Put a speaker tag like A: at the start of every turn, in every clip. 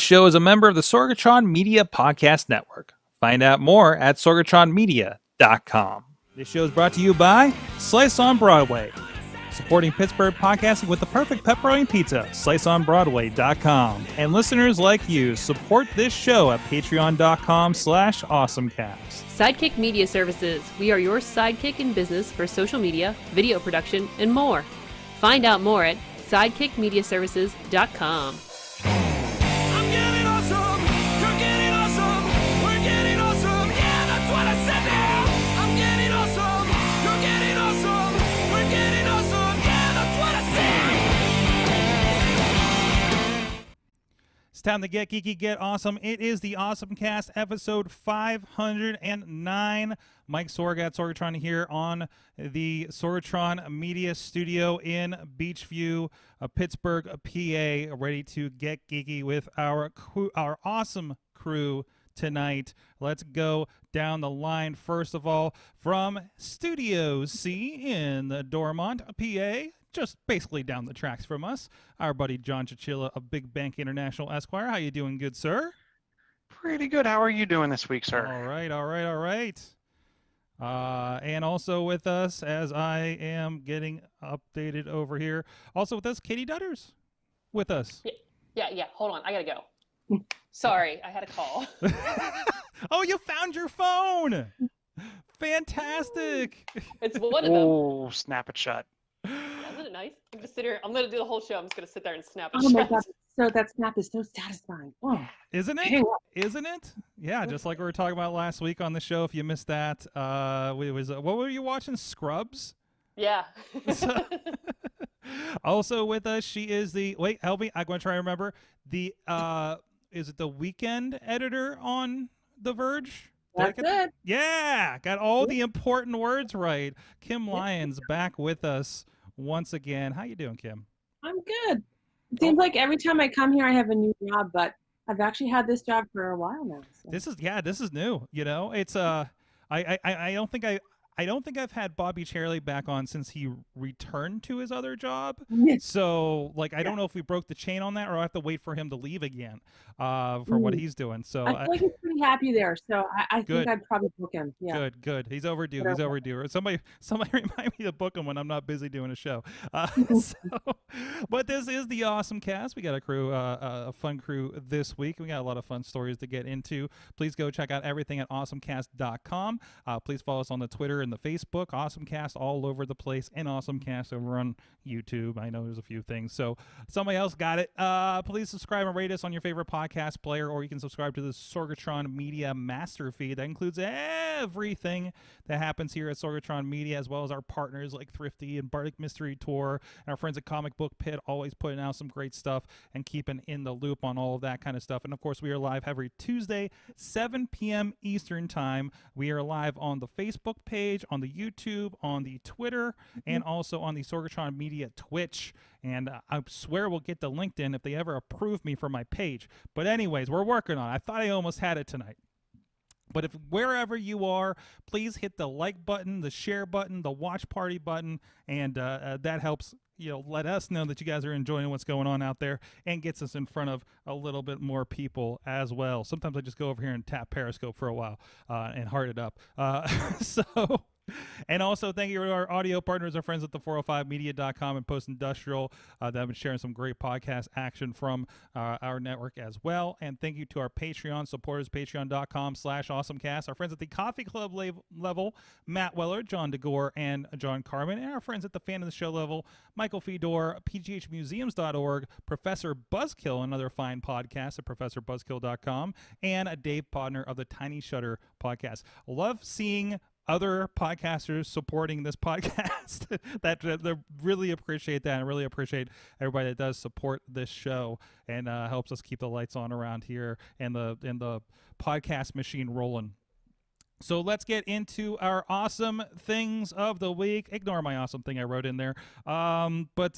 A: show is a member of the Sorgatron Media Podcast Network. Find out more at sorgatronmedia.com. This show is brought to you by Slice on Broadway, supporting Pittsburgh podcasting with the perfect pepperoni pizza, sliceonbroadway.com. And listeners like you, support this show at patreon.com/awesomecast.
B: Sidekick Media Services. We are your sidekick in business for social media, video production, and more. Find out more at sidekickmediaservices.com.
C: I'm getting awesome, you're getting awesome, we're getting awesome, yeah, that's what I said now. I'm getting awesome, you're getting awesome, we're getting awesome, yeah, that's what I said.
A: It's time to get geeky, get awesome. It is the AwesomeCast, episode 509. Mike Sorg at Sorgatron here on the Sorgatron Media Studio in Beachview, Pittsburgh, PA, ready to get geeky with our awesome crew tonight. Let's go down the line. First of all, from Studio C in Dormont, PA, just basically down the tracks from us, our buddy John Chilla of Big Bank International Esquire. How you doing, good sir?
D: Pretty good. How are you doing this week, sir?
A: All right. And also with us, as I am getting updated over here, also with us, Katie Dudders with us.
B: Yeah. Hold on. I gotta go. Sorry, I had a call.
A: Oh, you found your phone! Fantastic!
B: It's one of them.
D: Oh, snap it shut.
B: Isn't it nice? I'm gonna sit here. I'm gonna do the whole show. I'm just gonna sit there and snap it
E: Oh my
B: shut.
E: god! So that snap is so satisfying. Oh,
A: Isn't
E: hang
A: it?
E: on.
A: Isn't it? Yeah, just like we were talking about last week on the show. If you missed that, what were you watching? Scrubs?
B: Yeah.
A: Also with us, she is wait, help me, I'm going to try to remember. Is it the weekend editor on The Verge?
E: That's it.
A: Yeah, got all the important words right. Kim Lyons back with us once again. How you doing, Kim?
E: I'm good. It seems like every time I come here, I have a new job, but I've actually had this job for a while now. So.
A: This is new. You know, it's I don't think I've had Bobby Charley back on since he returned to his other job.
E: Yes.
A: So, like, I don't know if we broke the chain on that or I have to wait for him to leave again for what he's doing. So
E: I feel like he's pretty happy there, so I
A: Good.
E: think I'd probably book him. Yeah.
A: Good. He's overdue.
E: But
A: He's
E: okay.
A: overdue. Or somebody remind me to book him when I'm not busy doing a show. But this is the Awesome Cast. We got a crew, a fun crew this week. We got a lot of fun stories to get into. Please go check out everything at awesomecast.com. Please follow us on the Twitter and the Facebook. AwesomeCast all over the place, and AwesomeCast over on YouTube. I know there's a few things. So somebody else got it. Please subscribe and rate us on your favorite podcast player, or you can subscribe to the Sorgatron Media master feed. That includes everything that happens here at Sorgatron Media, as well as our partners like Thrifty and Bardic Mystery Tour, and our friends at Comic Book Pit, always putting out some great stuff and keeping in the loop on all of that kind of stuff. And of course, we are live every Tuesday, 7 p.m. Eastern time. We are live on the Facebook page, on the YouTube, on the Twitter, and also on the Sorgatron Media Twitch. And I swear we'll get to LinkedIn if they ever approve me for my page. But anyways, we're working on it. I thought I almost had it tonight. But if wherever you are, please hit the like button, the share button, the watch party button, and that helps let us know that you guys are enjoying what's going on out there and gets us in front of a little bit more people as well. Sometimes I just go over here and tap Periscope for a while and heart it up. And also, thank you to our audio partners, our friends at the 405media.com and Post Industrial that have been sharing some great podcast action from our network as well. And thank you to our Patreon supporters, patreon.com/awesomecast, our friends at the Coffee Club level, Matt Weller, John DeGore, and John Carmen, and our friends at the Fan of the Show level, Michael Fedor, pghmuseums.org, Professor Buzzkill, another fine podcast at professorbuzzkill.com, and Dave Podner of the Tiny Shutter podcast. Love seeing other podcasters supporting this podcast. that really appreciate that. I really appreciate everybody that does support this show and helps us keep the lights on around here and the podcast machine rolling. So let's get into our awesome things of the week. Ignore my awesome thing I wrote in there. But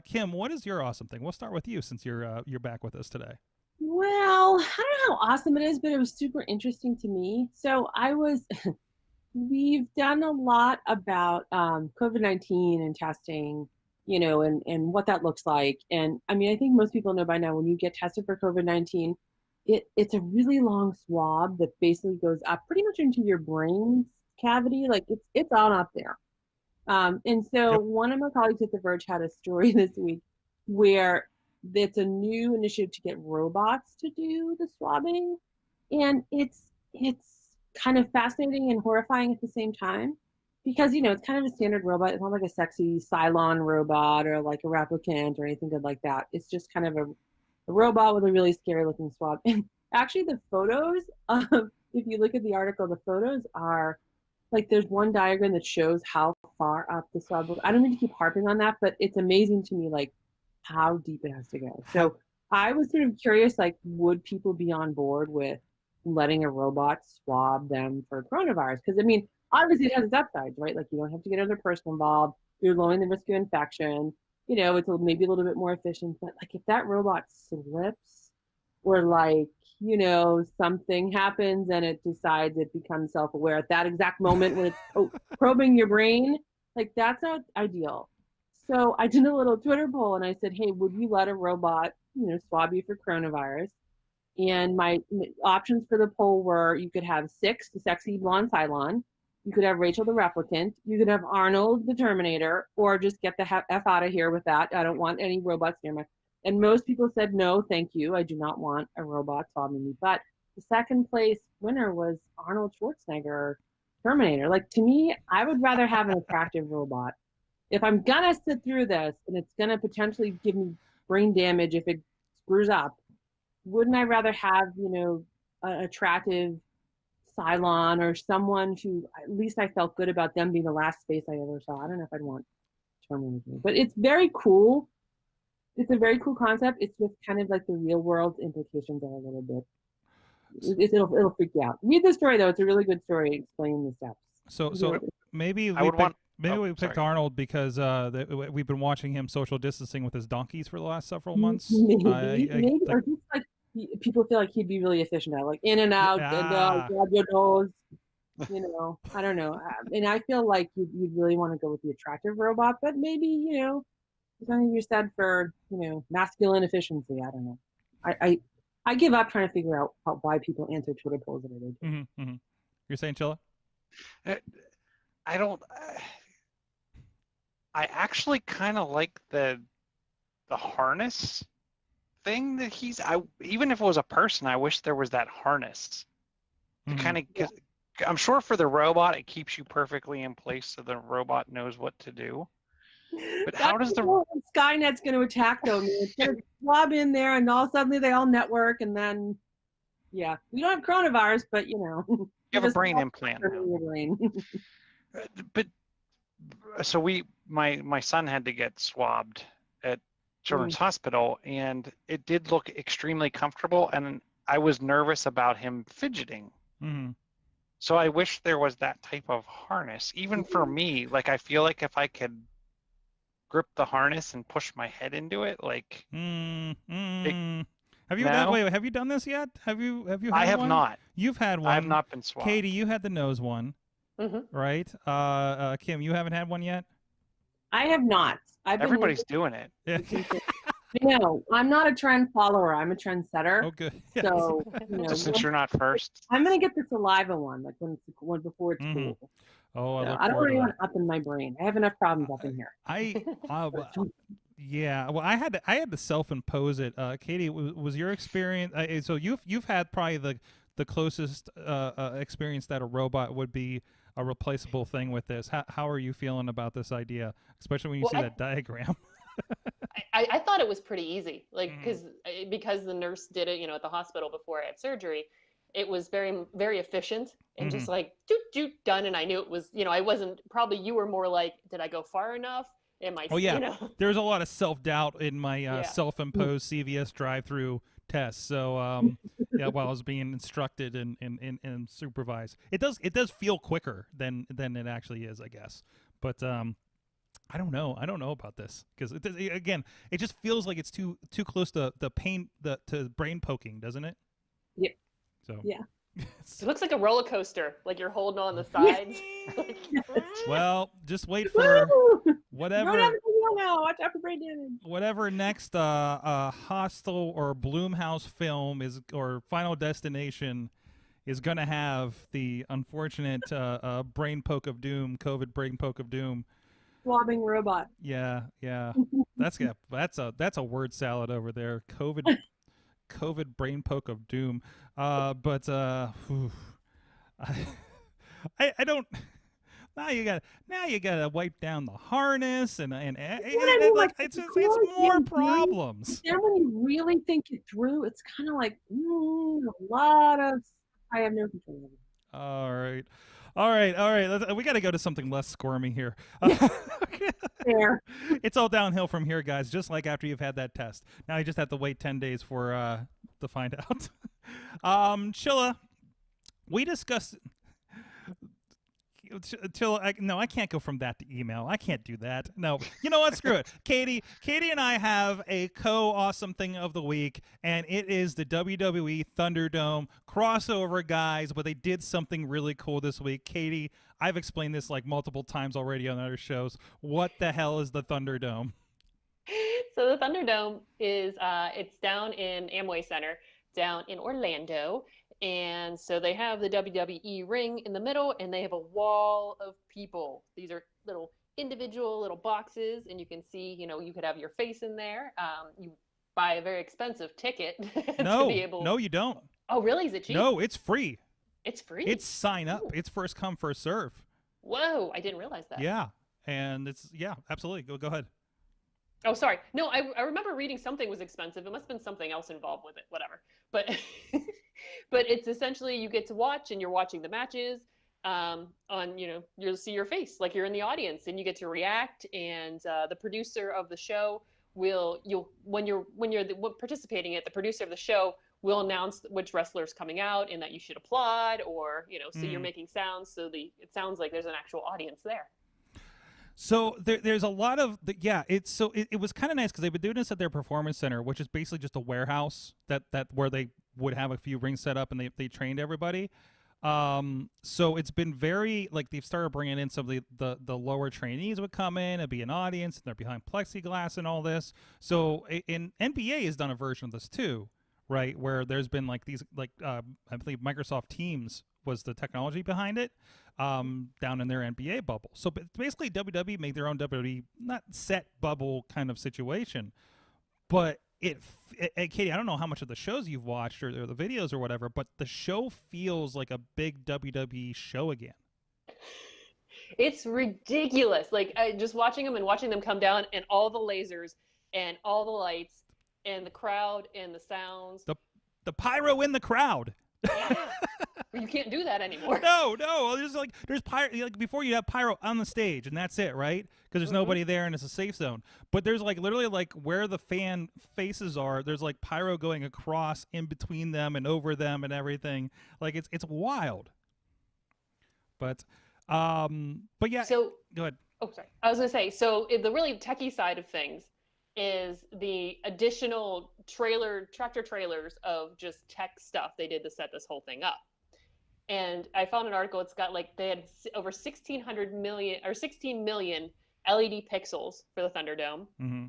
A: Kim, what is your awesome thing? We'll start with you since you're back with us today.
E: Well, I don't know how awesome it is, but it was super interesting to me. So we've done a lot about COVID-19 and testing, and what that looks like. And I mean, I think most people know by now when you get tested for COVID-19, it's a really long swab that basically goes up pretty much into your brain cavity. Like it's on up there. And so one of my colleagues at The Verge had a story this week where it's a new initiative to get robots to do the swabbing. And it's kind of fascinating and horrifying at the same time because, it's kind of a standard robot. It's not like a sexy Cylon robot or like a replicant or anything good like that. It's just kind of a robot with a really scary looking swab. And actually the photos, if you look at the article, the photos are like, there's one diagram that shows how far up the swab goes. I don't mean to keep harping on that, but it's amazing to me, like how deep it has to go. So I was sort of curious, like, would people be on board with letting a robot swab them for coronavirus? Because I mean, obviously it has its upsides, right? Like you don't have to get another person involved. You're lowering the risk of infection. It's maybe a little bit more efficient. But like if that robot slips or like, something happens and it decides it becomes self-aware at that exact moment when it's probing your brain, like that's not ideal. So I did a little Twitter poll and I said, hey, would you let a robot, swab you for coronavirus? And my options for the poll were you could have Six, the sexy blonde Cylon, you could have Rachel the replicant, you could have Arnold the Terminator, or just get the F out of here with that. I don't want any robots near me. And most people said, no, thank you. I do not want a robot swabbing me. But the second place winner was Arnold Schwarzenegger, Terminator. Like to me, I would rather have an attractive robot. If I'm gonna sit through this and it's gonna potentially give me brain damage if it screws up, wouldn't I rather have, an attractive Cylon or someone who at least I felt good about them being the last space I ever saw? I don't know if I'd want Terminator, but it's very cool. It's a very cool concept. It's just kind of like the real world implications are a little bit. It'll freak you out. Read the story though; it's a really good story explaining the steps.
A: So maybe we picked Arnold because we've been watching him social distancing with his donkeys for the last several months.
E: Maybe or just like people feel like he'd be really efficient at like in and out and grab your nose. I don't know. And I feel like you'd really want to go with the attractive robot, but maybe something you said for masculine efficiency. I don't know. I give up trying to figure out why people answer Twitter polls that they do.
A: Mm-hmm. You're saying Chilla?
D: I don't. I actually kind of like the harness thing that he's. Even if it was a person, I wish there was that harness to kind of. I'm sure for the robot, it keeps you perfectly in place so the robot knows what to do. But how does
E: Skynet's going to attack them? It's going to swab in there, and all suddenly they all network, and then we don't have coronavirus, but
D: you have a brain implant. But so my son had to get swabbed at Children's Hospital, and it did look extremely comfortable, and I was nervous about him fidgeting.
A: Mm-hmm.
D: So I wish there was that type of harness, even for me. Like I feel like if I could grip the harness and push my head into it, like.
A: Have you done this yet? Have you? Had
D: I have
A: one?
D: not.
A: You've had one.
D: I have not been swabbed.
A: Katie, you had the nose one, right? Kim, you haven't had one yet.
E: I have not.
D: Everybody's doing it.
A: Yeah.
E: No, I'm not a trend follower. I'm a trend setter.
A: Oh, good.
E: So,
D: so since you're not first,
E: I'm gonna get the saliva one, like when before it's cool.
A: Oh,
E: I don't really want up in my brain. I have enough problems up in here.
A: Yeah. Well, I had to self-impose it. Katie, was your experience? So you've had probably the closest experience that a robot would be a replaceable thing with this. How are you feeling about this idea, especially when you see that diagram?
B: I thought it was pretty easy, like because the nurse did it, at the hospital before I had surgery. It was very, very efficient and just like doot done. And I knew it was, I wasn't. Probably you were more like, did I go far enough? Am I?
A: Oh yeah. There's a lot of self-doubt in my self-imposed CVS drive-through tests. So while I was being instructed and supervised, it does feel quicker than it actually is, I guess. But I don't know about this because again, it just feels like it's too close to the pain to brain poking, doesn't it?
E: Yeah.
A: So
E: yeah,
B: It looks like a roller coaster, like you're holding on the sides.
A: Well, just wait for
E: Woo!
A: whatever
E: Go down the hill now. Watch out for brain damage.
A: whatever next Hostel or Bloomhouse film is, or Final Destination is going to have the unfortunate brain poke of doom, COVID brain poke of doom.
E: Swabbing robot.
A: Yeah. That's a word salad over there. COVID brain poke of doom. But I don't. Now you gotta wipe down the harness and it's more problems.
E: Then when you really think it through, it's kind of like a lot of. I have no control over it.
A: All right. We got to go to something less squirmy here.
E: Fair.
A: It's all downhill from here, guys. Just like after you've had that test. Now you just have to wait 10 days for to find out. Chilla, we discussed. Chilla, no, I can't go from that to email. I can't do that. No, you know what? Screw it. Katie and I have a awesome thing of the week, and it is the WWE Thunderdome crossover, guys. But they did something really cool this week. Katie, I've explained this like multiple times already on other shows. What the hell is the Thunderdome?
B: So the Thunderdome is it's down in Amway Center, down in Orlando. And so they have the WWE ring in the middle, and they have a wall of people. These are little individual little boxes, and you can see, you could have your face in there. You buy a very expensive ticket to be able.
A: No, you don't.
B: Oh, really? Is it cheap?
A: No, it's free.
B: It's free?
A: It's sign up.
B: Ooh.
A: It's first come, first serve.
B: Whoa, I didn't realize that.
A: Yeah, and absolutely. Go ahead.
B: Oh, sorry. No, I remember reading something was expensive. It must have been something else involved with it, whatever. But but it's essentially you get to watch, and you're watching the matches you'll see your face like you're in the audience, and you get to react, and the producer of the show when you're participating the producer of the show will announce which wrestler's coming out and that you should applaud or, so you're making sounds. So it sounds like there's an actual audience there.
A: So there's a lot of it was kind of nice because they've been doing this at their performance center, which is basically just a warehouse that where they would have a few rings set up, and they trained everybody. So it's been very like they've started bringing in some of the lower trainees would come in and be an audience, and they're behind plexiglass and all this. So in NBA has done a version of this too, right? Where there's been like these I believe Microsoft Teams was the technology behind it. Down in their NBA bubble. So basically WWE made their own WWE, not set bubble kind of situation. But Katie, I don't know how much of the shows you've watched or the videos or whatever, but the show feels like a big WWE show again.
B: It's ridiculous. Like just watching them and watching them come down, and all the lasers and all the lights and the crowd and the sounds.
A: The pyro in the crowd.
B: Yeah. You can't do that anymore.
A: No. There's pyro. Like before, you have pyro on the stage, and that's it, right? Because there's nobody there, and it's a safe zone. But there's like literally like where the fan faces are. There's like pyro going across in between them and over them and everything. Like it's wild. But yeah.
B: So
A: go ahead.
B: Oh, sorry. I was gonna say. So the really techie side of things is the additional tractor trailers of just tech stuff they did to set this whole thing up. And I found an article. It's got they had over 16 million LED pixels for the Thunderdome.
A: Mm-hmm.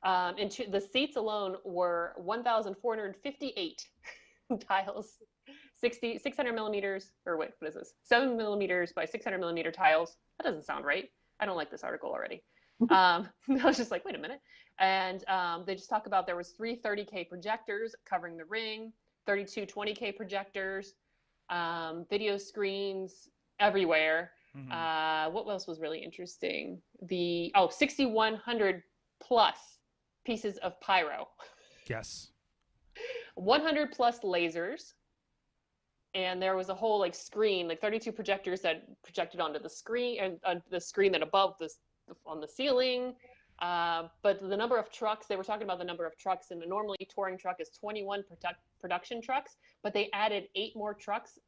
B: And the seats alone were 1,458 tiles, 600 millimeters, or wait, what is this? 7 millimeters by 600 millimeter tiles. That doesn't sound right. I don't like this article already. I was just like, wait a minute. And they just talk about there was 3 30K projectors covering the ring, 32 20K projectors, video screens everywhere. Mm-hmm. What else was really interesting? 6,100 plus pieces of pyro.
A: Yes.
B: 100 plus lasers. And there was a whole screen, 32 projectors that projected onto the screen, and the screen that above on the ceiling. But the number of trucks, they were talking about the number of trucks, and a normally touring truck is 21 production trucks, but they added 8 more trucks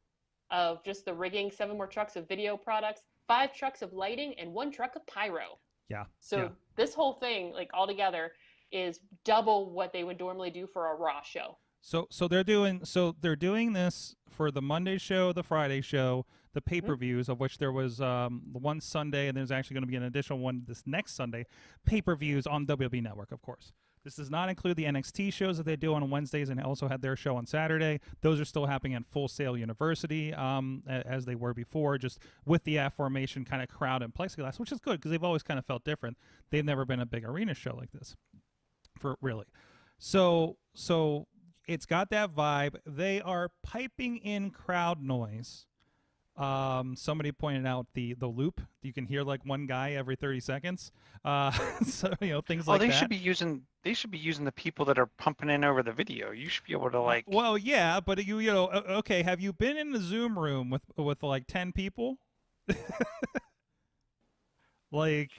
B: of just the rigging, 7 more trucks of video products, 5 trucks of lighting, and 1 truck of pyro.
A: Yeah.
B: So this whole thing, altogether, is double what they would normally do for a Raw show.
A: So they're doing this for the Monday show, the Friday show, the pay-per-views, of which there was the one Sunday, and there's actually going to be an additional one this next Sunday, pay-per-views on WWE Network, of course. This does not include the NXT shows that they do on Wednesdays and also had their show on Saturday. Those are still happening at Full Sail University as they were before, just with the aforementioned kind of crowd and plexiglass, which is good because they've always kind of felt different. They've never been a big arena show like this, for really. So it's got that vibe. They are piping in crowd noise. Somebody pointed out the loop. You can hear like one guy every 30 seconds. So things like that.
D: Should be using the people that are pumping in over the video. You should be able to like.
A: Well, yeah, but okay. Have you been in the Zoom room with like 10 people? Like.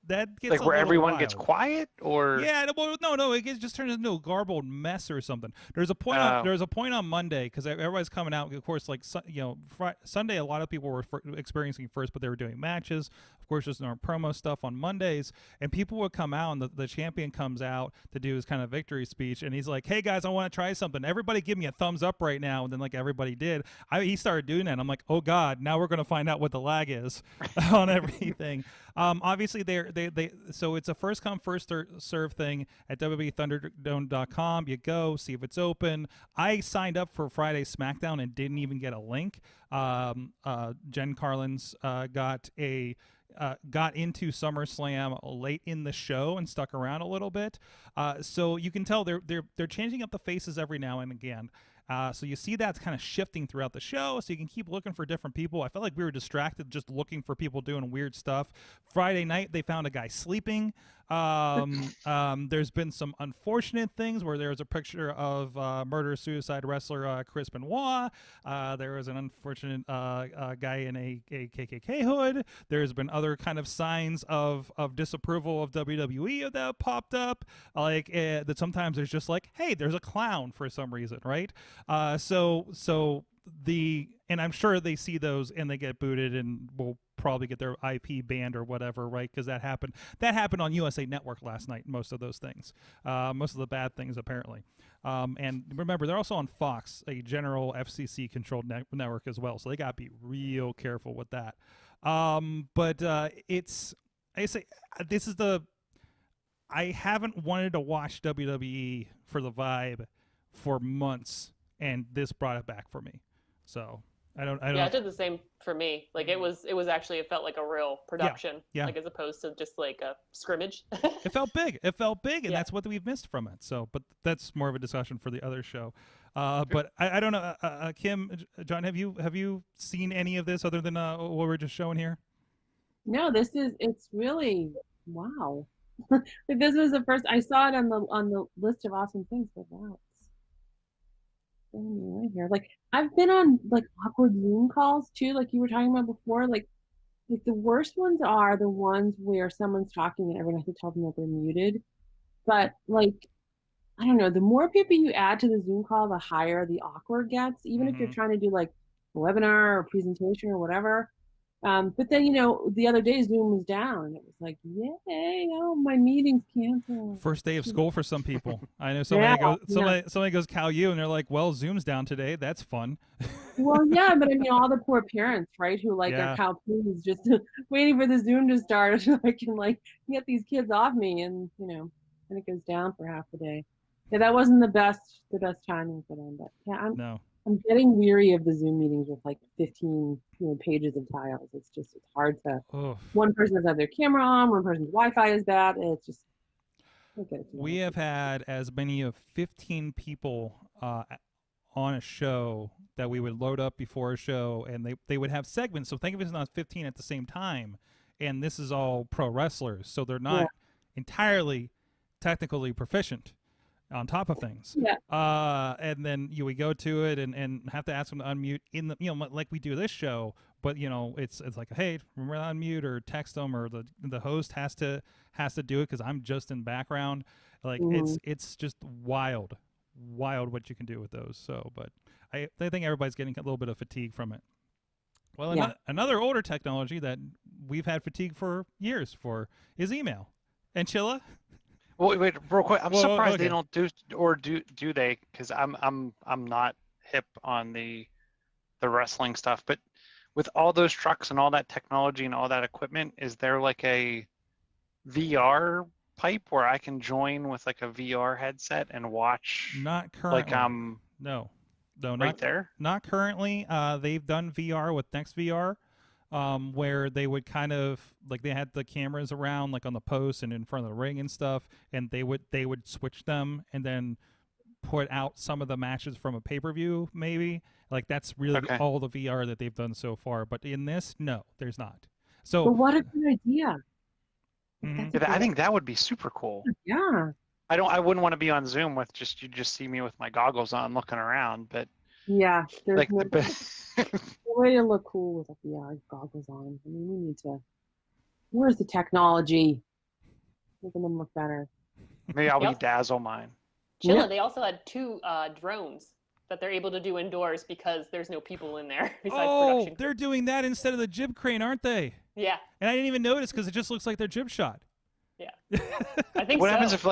A: That gets
D: like where everyone gets
A: wild.
D: quiet, or
A: well, no, it just turns into a garbled mess or something. There's a point. There's a point on Monday because everybody's coming out. Of course, like Sunday, a lot of people were experiencing first, but they were doing matches. Of course, there's no promo stuff on Mondays, and people would come out, and the champion comes out to do his kind of victory speech, and he's like, "Hey guys, I want to try something. Everybody, give me a thumbs up right now." And then like everybody did. He started doing that. And I'm like, "Oh God, now we're gonna find out what the lag is on everything." Obviously, so it's a first come first serve thing at WweThunderdome.com. You go see if it's open. I signed up for Friday SmackDown and didn't even get a link. Jen Carlin's got into SummerSlam late in the show and stuck around a little bit. So you can tell they're changing up the faces every now and again. So you see that's kind of shifting throughout the show, so you can keep looking for different people. I felt like we were distracted just looking for people doing weird stuff. Friday night, they found a guy sleeping. There's been some unfortunate things where there was a picture of murder-suicide wrestler Chris Benoit. There was an unfortunate guy in a KKK hood. There's been other kind of signs of disapproval of WWE that popped up. That sometimes there's just like, hey, there's a clown for some reason, right? And I'm sure they see those and they get booted and will probably get their IP banned or whatever, right? Because that happened on USA Network last night. Most of those things, most of the bad things apparently. And remember, they're also on Fox, a general FCC controlled network as well. So they got to be real careful with that. I haven't wanted to watch WWE for the vibe for months, and this brought it back for me. So I don't.
B: Yeah, it did the same for me. Like it felt like a real production,
A: yeah.
B: like as opposed to just like a scrimmage.
A: It felt big, and that's what we've missed from it. So, but that's more of a discussion for the other show. But I don't know, Kim, John, have you seen any of this other than what we're just showing here?
E: No, it's really wow. This was the first I saw it on the list of awesome things, but wow, it's right here. Like I've been on like awkward Zoom calls too, like you were talking about before. Like the worst ones are the ones where someone's talking and everyone has to tell them that they're muted. But like I don't know, the more people you add to the Zoom call, the higher the awkward gets, even if you're trying to do like a webinar or presentation or whatever. But then, the other day Zoom was down and it was like, yay, my meeting's canceled.
A: First day of school for some people. I know somebody goes Cal U and they're like, well, Zoom's down today. That's fun.
E: Well, yeah, but I mean, all the poor parents, right, who are Cal please just waiting for the Zoom to start so I can get these kids off me, and and it goes down for half the day. Yeah, that wasn't the best timing for them, but yeah, I'm getting weary of the Zoom meetings with like 15 pages of tiles. It's hard to. One person doesn't have their camera on. One person's Wi-Fi is bad. It's just.
A: We have had as many of 15 people on a show that we would load up before a show, and they would have segments. So think of it as not 15 at the same time, and this is all pro wrestlers, so they're not entirely technically proficient on top of things. And then we go to it and have to ask them to unmute in the like we do this show, but it's like, hey, remember to unmute or text them, or the host has to do it because I'm just in background. Like it's just wild what you can do with those. So, but I think everybody's getting a little bit of fatigue from it. Well, another older technology that we've had fatigue for years for is email. And Chilla?
D: Wait, real quick. I'm
A: Well,
D: surprised
A: okay.
D: they don't do they? Because I'm not hip on the wrestling stuff. But with all those trucks and all that technology and all that equipment, is there like a VR pipe where I can join with like a VR headset and watch
A: Not
D: like
A: currently.
D: I'm
A: No, no,
D: right there?
A: not currently. They've done VR with Next VR, where they would kind of like they had the cameras around like on the posts and in front of the ring and stuff, and they would switch them and then put out some of the matches from a pay-per-view maybe. Like that's really
D: Okay.
A: all the VR that they've done so far. But in this, no, there's not.
E: But
A: So
E: what a good idea.
A: Mhm.
E: That's a
D: I
E: great
D: think that would be super cool.
E: Yeah.
D: I wouldn't want to be on Zoom with you just see me with my goggles on looking around, but
E: Yeah. There's
D: like
E: no
D: the
E: way to look cool with a VR goggles on. I mean, we need to. Where's the technology? Making them look better.
D: maybe I'll
B: Yep.
D: be dazzle mine.
B: Chilla,
E: Yeah.
B: they also had 2 drones that they're able to do indoors because there's no people in there besides
A: oh,
B: production.
A: they're doing that instead of the jib crane, aren't they?
B: Yeah,
A: And I didn't even notice because it just looks like their jib shot.
B: yeah. I think
D: What
B: so.
D: happens if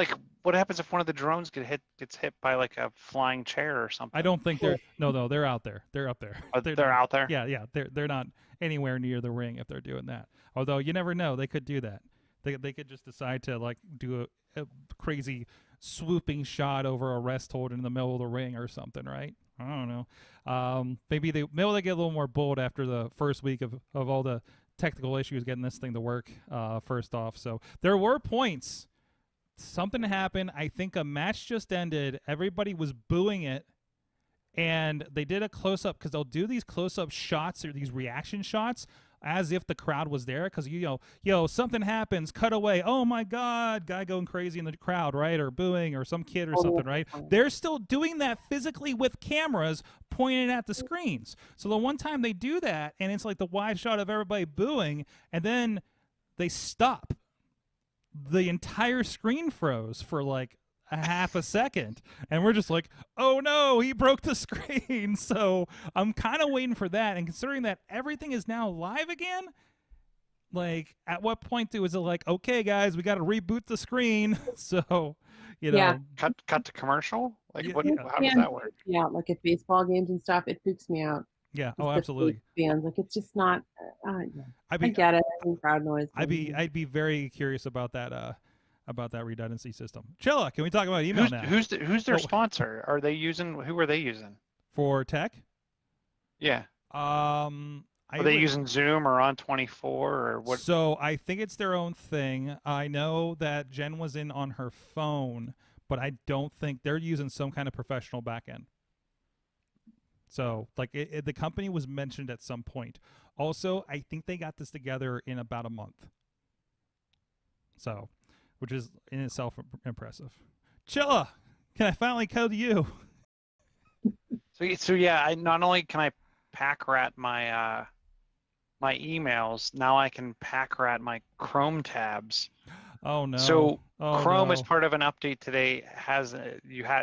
D: what happens if one of the drones gets hit by like a flying chair or something?
A: I don't think they're no, they're out there. They're up there.
D: Oh,
A: They're
D: they're
A: not-
D: out there?
A: Yeah. They're not anywhere near the ring if they're doing that. Although you never know, they could do that. They could just decide to like do a crazy swooping shot over a rest hold in the middle of the ring or something, right? I don't know. Maybe they get a little more bold after the first week of all the technical issues getting this thing to work. First off, so there were points. Something happened. I think a match just ended. Everybody was booing it. And they did a close up because they'll do these close up shots or these reaction shots as if the crowd was there. Because something happens, cut away. Oh my God, guy going crazy in the crowd, right? Or booing or some kid or something, right? They're still doing that physically with cameras pointed at the screens. So the one time they do that, and it's like the wide shot of everybody booing, and then they stop. The entire screen froze for like a half a second, and we're just like, oh no, he broke the screen. So I'm kind of waiting for that, and considering that everything is now live again, like at what point was it like, okay guys, we got to reboot the screen? So
E: Yeah.
D: Cut to commercial? Like
A: Yeah,
D: what
A: yeah.
D: how does that work?
E: Yeah, like at baseball games and stuff, it freaks me out.
A: yeah,
E: Just
A: oh
E: the
A: absolutely.
E: fake fans, like it's just not. Yeah. I
A: I'd be
E: get it. I think crowd noise.
A: I'd be very curious about that redundancy system. Chilla, can we talk about email now
D: Who's their
A: Oh.
D: sponsor? Who are they using?
A: for tech?
D: Yeah.
A: I
D: Are they
A: would-
D: using Zoom or on 24 or what?
A: So I think it's their own thing. I know that Jen was in on her phone, but I don't think they're using some kind of professional backend. So like the company was mentioned at some point. Also, I think they got this together in about a month. So, which is in itself impressive. Chilla, can I finally code you?
D: So yeah, I not only can I pack rat my my emails, now I can pack rat my Chrome tabs.
A: Oh no.
D: So
A: Oh,
D: Chrome,
A: no.
D: as part of an update today, has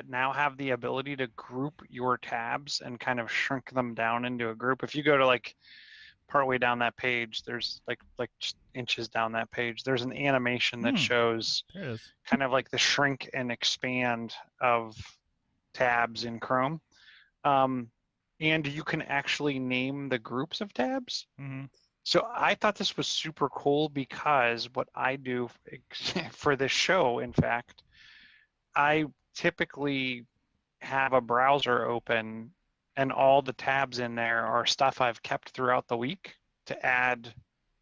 D: now have the ability to group your tabs and kind of shrink them down into a group. If you go to like partway down that page, there's like just inches down that page, there's an animation that shows
A: There it is.
D: kind of like the shrink and expand of tabs in Chrome. And you can actually name the groups of tabs.
A: Mm-hmm.
D: So I thought this was super cool because what I do for this show, in fact, I typically have a browser open and all the tabs in there are stuff I've kept throughout the week to add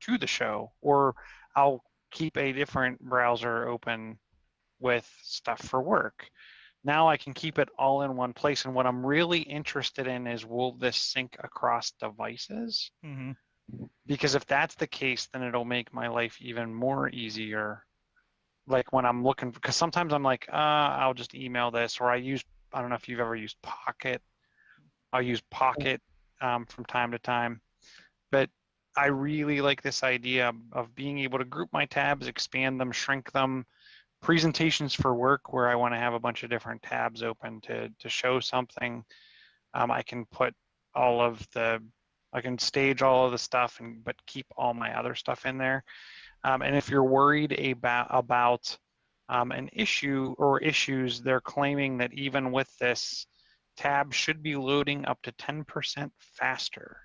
D: to the show, or I'll keep a different browser open with stuff for work. Now I can keep it all in one place. And what I'm really interested in is, will this sync across devices?
A: Mm-hmm.
D: Because if that's the case, then it'll make my life even more easier. Like when I'm looking, because sometimes I'm like, I'll just email this, or I don't know if you've ever used Pocket. I'll use Pocket from time to time. But I really like this idea of being able to group my tabs, expand them, shrink them. Presentations for work where I want to have a bunch of different tabs open to show something. I can put I can stage all of the stuff but keep all my other stuff in there. And if you're worried about An issue or issues, they're claiming that even with this, tabs should be loading up to 10% faster.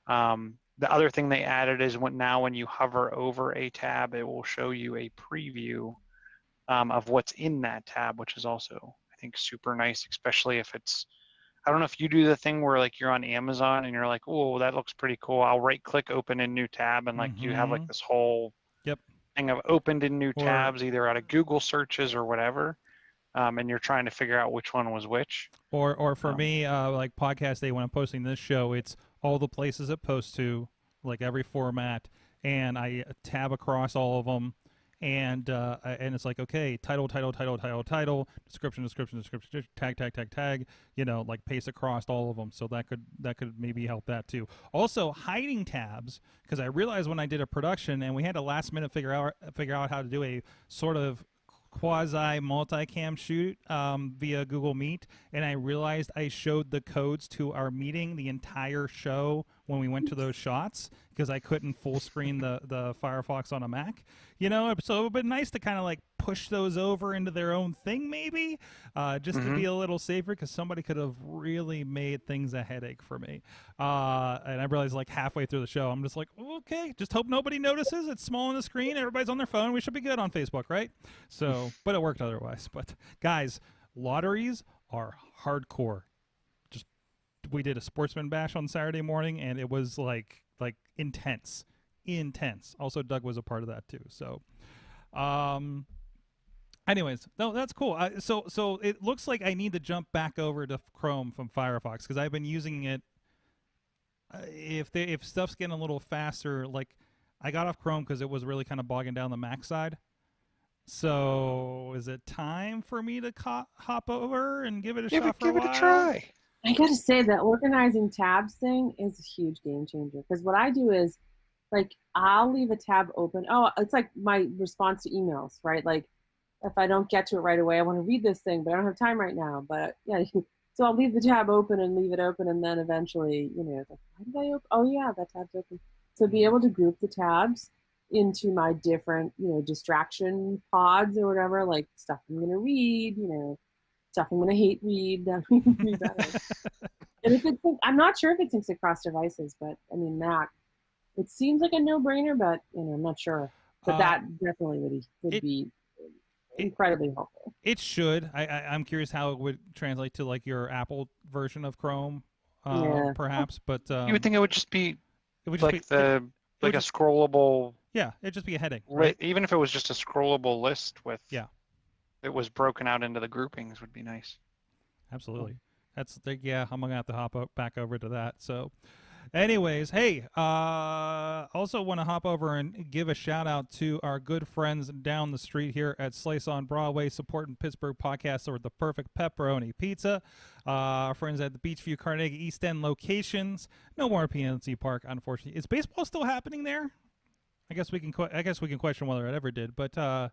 D: The other thing they added is when you hover over a tab, it will show you a preview of what's in that tab, which is also, I think, super nice, especially if it's, I don't know if you do the thing where like you're on Amazon and you're like, oh, that looks pretty cool. I'll right click open a new tab and like you have like this whole thing of opened in new tabs, either out of Google searches or whatever. And you're trying to figure out which one was which.
A: Or for me, like podcast day when I'm posting this show, it's all the places it posts to, like every format, and I tab across all of them, and it's like, okay, title, description, tag, you know, like paste across all of them. So that could maybe help that too. Also, hiding tabs, because I realized when I did a production and we had to last minute figure out how to do a sort of quasi multicam shoot via Google Meet, and I realized I showed the codes to our meeting the entire show when we went to those shots because I couldn't full screen the Firefox on a Mac, you know. So it would be nice to kind of like push those over into their own thing, maybe, just to be a little safer, because somebody could have really made things a headache for me. And I realized like halfway through the show, I'm just like, okay, just hope nobody notices. It's small on the screen. Everybody's on their phone. We should be good on Facebook, right? So, but it worked otherwise. But guys, lotteries are hardcore. Just, we did a sportsman bash on Saturday morning, and it was like intense. Also, Doug was a part of that too. So, anyways, no, that's cool. So it looks like I need to jump back over to Chrome from Firefox, because I've been using it. If stuff's getting a little faster, like I got off Chrome because it was really kind of bogging down the Mac side. So is it time for me to hop over and give it a shot for a while?
D: Give it a try.
E: I gotta say that organizing tabs thing is a huge game changer, because what I do is, like, I'll leave a tab open. Oh, it's like my response to emails, right? Like, if I don't get to it right away, I want to read this thing, but I don't have time right now. But yeah, so I'll leave the tab open and leave it open, and then eventually, you know, it's like, why did I open? Oh yeah, that tab's open. So be able to group the tabs into my different, you know, distraction pods or whatever, like stuff I'm gonna read, you know, stuff I'm gonna hate read. That would be better. And if it's, I'm not sure if it syncs across devices, but I mean, Mac, it seems like a no-brainer, but you know, I'm not sure. But that definitely would be incredibly helpful.
A: It should. I'm curious how it would translate to like your Apple version of Chrome, perhaps. But
D: you would think it would just be
A: it would just
D: like
A: be,
D: a scrollable.
A: Yeah, it'd just be a heading. Right?
D: Even if it was just a scrollable list with.
A: Yeah.
D: It was broken out into the groupings would be nice.
A: Absolutely. That's yeah. I'm gonna have to hop back over to that. So. Anyways, hey, also want to hop over and give a shout out to our good friends down the street here at Slice on Broadway, supporting Pittsburgh podcasts with the perfect pepperoni pizza. Our friends at the Beachview Carnegie East End locations. No more PNC Park, unfortunately. Is baseball still happening there? I guess we can question whether it ever did, but they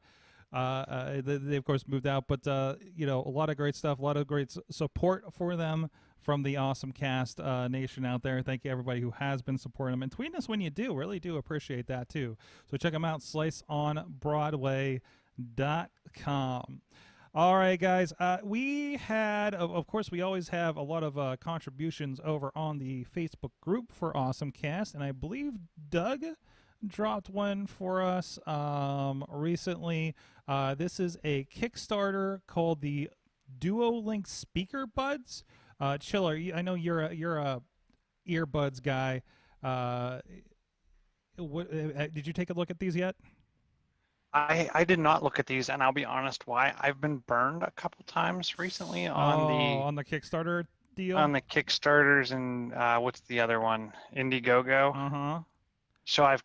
A: of course moved out. But you know, a lot of great stuff, a lot of great support for them from the AwesomeCast nation out there. Thank you, everybody who has been supporting them. And tweet us when you do. Really do appreciate that, too. So check them out, sliceonbroadway.com. All right, guys. We had, of course, we always have a lot of contributions over on the Facebook group for AwesomeCast. And I believe Doug dropped one for us recently. This is a Kickstarter called the Duolink Speaker Buds. Chilla, I know you're a earbuds guy. Did you take a look at these yet?
D: I did not look at these, and I'll be honest why. I've been burned a couple times recently on the
A: Kickstarter deal.
D: On the Kickstarters and what's the other one? Indiegogo. So I've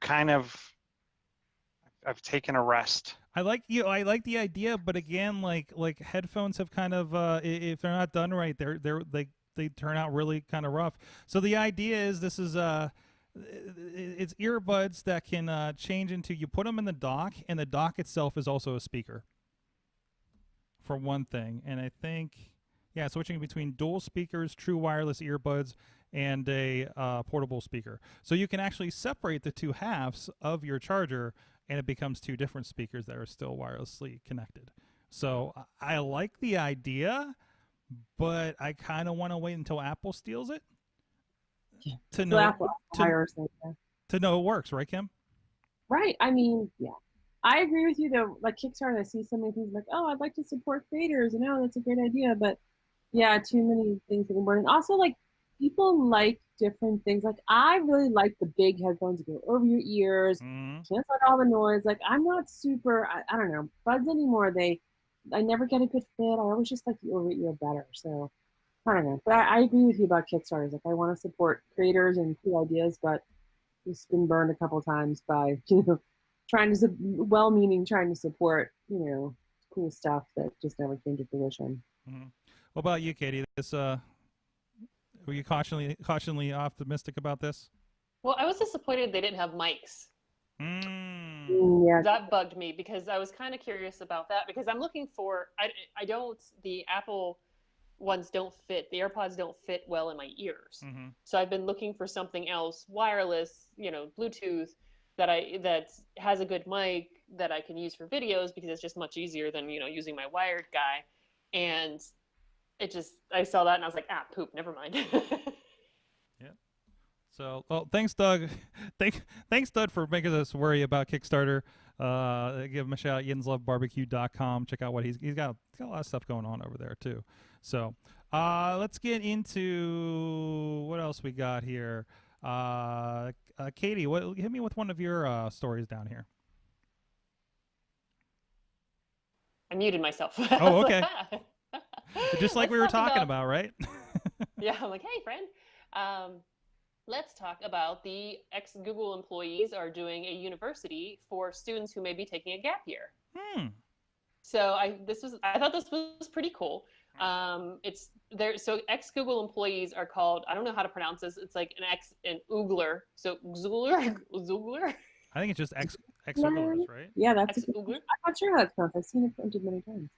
D: taken a rest.
A: I like the idea, but again, like headphones have kind of if they're not done right, they turn out really kind of rough. So the idea is this is it's earbuds that can change into, you put them in the dock, and the dock itself is also a speaker. For one thing, and I think switching between dual speakers, true wireless earbuds, and a portable speaker. So you can actually separate the two halves of your charger and it becomes two different speakers that are still wirelessly connected. So I like the idea, but I kind of want to wait until Apple steals it to know
E: Apple hire us.
A: to know it works, right, Kim?
E: Right. I mean, yeah. I agree with you though. Like Kickstarter, I see so many things like, oh, I'd like to support creators, and oh, that's a great idea. But yeah, too many things anymore. And also, like, people like different things. Like, I really like the big headphones that go over your ears, cancel out all the noise. Like, I'm not super, I don't know, buds anymore. I never get a good fit. I always just like the over ear better. So I don't know. But I agree with you about Kickstarters. Like, I want to support creators and cool ideas, but it's been burned a couple times by, trying to support, cool stuff that just never came to fruition.
A: What about you, Katie? Were you cautiously optimistic about this?
B: Well, I was disappointed they didn't have mics.
E: Yeah.
B: That bugged me because I was kind of curious about that because I'm looking for, the Apple ones don't fit, the AirPods don't fit well in my ears. So I've been looking for something else, wireless, Bluetooth, that has a good mic that I can use for videos because it's just much easier than, using my wired guy. And I saw that and I was like, poop, never mind.
A: Yeah. So, well, thanks, Doug. Thanks, Doug, for making us worry about Kickstarter. Give him a shout out, yinslovebarbecue.com. Check out what he's got a lot of stuff going on over there too. So, let's get into what else we got here. Katie, hit me with one of your stories down here.
B: I muted myself.
A: Oh, okay. Just like we were talking about, right?
B: Yeah, I'm like, hey, friend. Let's talk about the ex-Google employees are doing a university for students who may be taking a gap year. So I thought this was pretty cool. So ex-Google employees are called, I don't know how to pronounce this. It's like an Oogler. So Zoogler?
A: I think it's just ex-Googlers, right?
E: Yeah, that's
B: ex-Oogler.
E: I'm not sure how it's pronounced. I've seen it printed many times.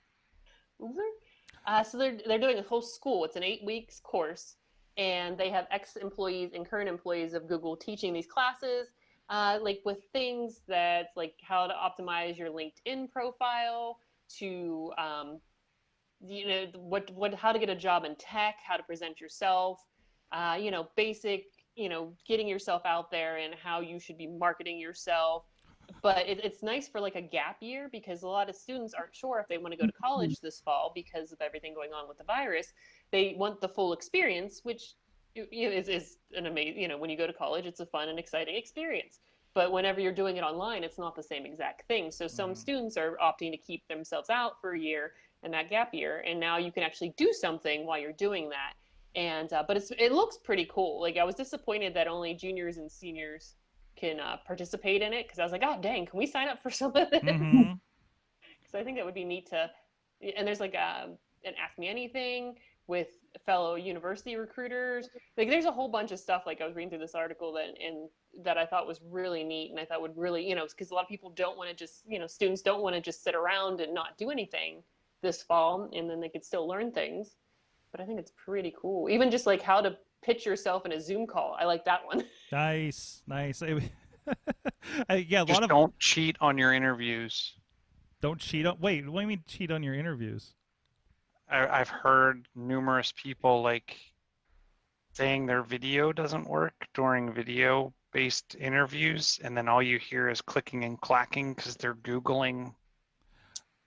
B: Oogler? So they're doing a whole school. It's an 8 weeks course. And they have ex-employees and current employees of Google teaching these classes, like with things that's like how to optimize your LinkedIn profile, to how to get a job in tech, how to present yourself, basic, getting yourself out there and how you should be marketing yourself. But it's nice for like a gap year because a lot of students aren't sure if they want to go to college this fall because of everything going on with the virus. They want the full experience, which is an amazing, when you go to college, it's a fun and exciting experience. But whenever you're doing it online, it's not the same exact thing. So some students are opting to keep themselves out for a year and that gap year. And now you can actually do something while you're doing that. And but it looks pretty cool. Like I was disappointed that only juniors and seniors can participate in it because I was like, oh dang, can we sign up for some of this? Because I think it would be neat to. And there's like an Ask Me Anything with fellow university recruiters. Like there's a whole bunch of stuff. Like I was reading through this article that I thought was really neat, and I thought would really, because a lot of people don't want to just, students don't want to just sit around and not do anything this fall, and then they could still learn things. But I think it's pretty cool. Even just like how to pitch yourself in a Zoom call. I like that one.
A: Nice. Yeah,
D: don't cheat on your interviews.
A: Don't cheat on. Wait, what do you mean cheat on your interviews?
D: I've heard numerous people like saying their video doesn't work during video-based interviews, and then all you hear is clicking and clacking because they're Googling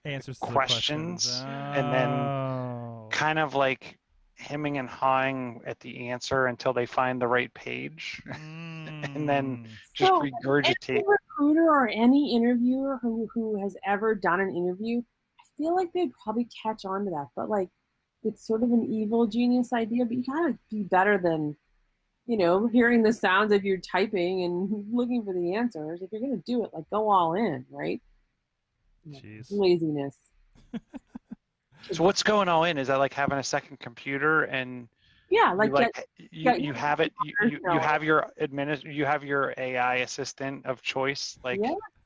A: answers
D: questions,
A: to the questions.
D: And then kind of like hemming and hawing at the answer until they find the right page, and then just regurgitate.
E: Any recruiter or any interviewer who has ever done an interview, I feel like they'd probably catch on to that. But like, it's sort of an evil genius idea, but you gotta be better than, hearing the sounds of you typing and looking for the answers. If you're gonna do it, like go all in, right?
A: Jeez.
E: Laziness.
D: So what's going all in? Is that like having a second computer and
E: yeah, like
D: you have it you have your AI assistant of choice, like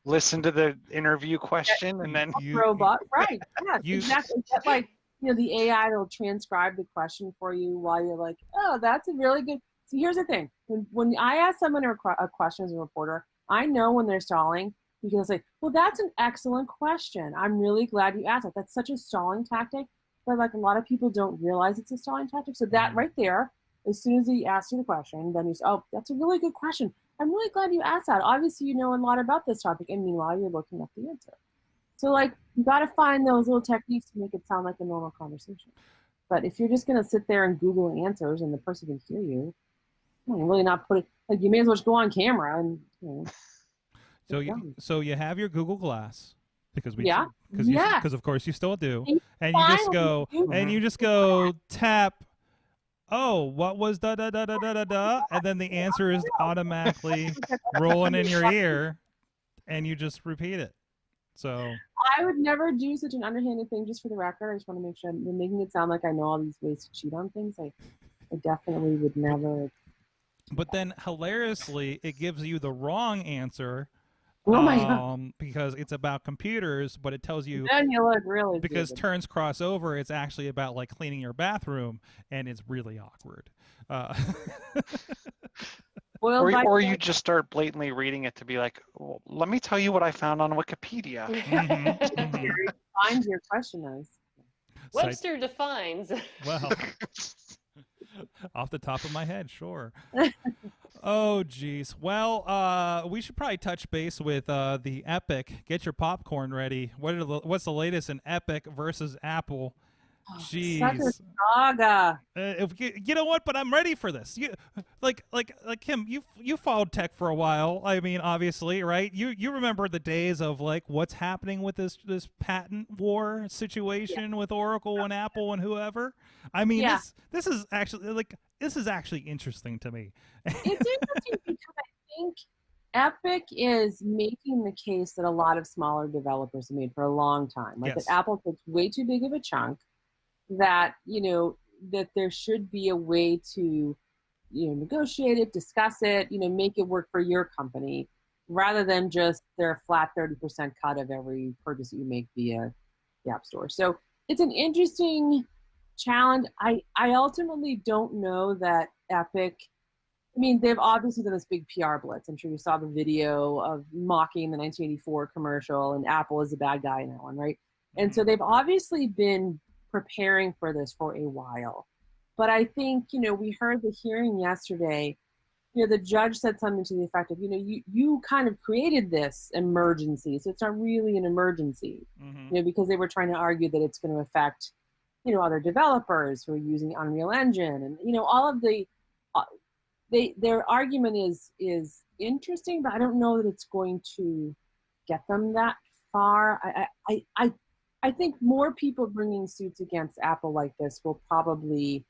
D: listen to the interview question and then
E: robot, right? Yeah, exactly. Like the AI will transcribe the question for you while you're like, oh, that's a really good. So here's the thing: when I ask someone a question as a reporter, I know when they're stalling because it's like, well, that's an excellent question. I'm really glad you asked that. That's such a stalling tactic, but like a lot of people don't realize it's a stalling tactic. So that right there, as soon as he asks you the question, then you say, oh, that's a really good question. I'm really glad you asked that. Obviously, you know a lot about this topic, and meanwhile, you're looking up the answer. So like, you got to find those little techniques to make it sound like a normal conversation. But if you're just going to sit there and Google answers and the person can hear you, you're really not putting, like, you may as well just go on camera and,
A: So you have your Google Glass because of course you still do, and you just go tap. Oh, what was da da da da da da da, and then the answer is automatically rolling in your ear, and you just repeat it. So
E: I would never do such an underhanded thing, just for the record. I just want to make sure I'm making it sound like I know all these ways to cheat on things. I definitely would never.
A: But then hilariously, it gives you the wrong answer.
E: Oh my God.
A: Because it's about computers, but it tells you
E: then you look really
A: because
E: stupid.
A: turns cross over. It's actually about like cleaning your bathroom, and it's really awkward.
D: Or you just start blatantly reading it to be like, well, let me tell you what I found on Wikipedia.
E: Defines your question as.
B: Webster defines.
A: Well, off the top of my head, sure. Oh, geez. Well, we should probably touch base with the Epic. Get your popcorn ready. What's the latest in Epic versus Apple? Jeez.
E: Such a saga.
A: You know what? But I'm ready for this. Like Kim, you followed tech for a while. I mean, obviously, right? You remember the days of like what's happening with this patent war situation with Oracle and Apple and whoever. I mean, this is actually interesting to me.
E: It's interesting because I think Epic is making the case that a lot of smaller developers have made for a long time. Like that Apple takes way too big of a chunk, that, that there should be a way to, negotiate it, discuss it, make it work for your company, rather than just their flat 30% cut of every purchase that you make via the App Store. So it's an interesting challenge. I ultimately don't know that Epic, they've obviously done this big PR blitz. I'm sure you saw the video of mocking the 1984 commercial, and Apple is the bad guy in that one, right? And so they've obviously been preparing for this for a while. But I think, we heard the hearing yesterday, the judge said something to the effect of, you kind of created this emergency, so it's not really an emergency, because they were trying to argue that it's going to affect, other developers who are using Unreal Engine, and, all of the, their argument is interesting, but I don't know that it's going to get them that far. I think more people bringing suits against Apple like this will probably,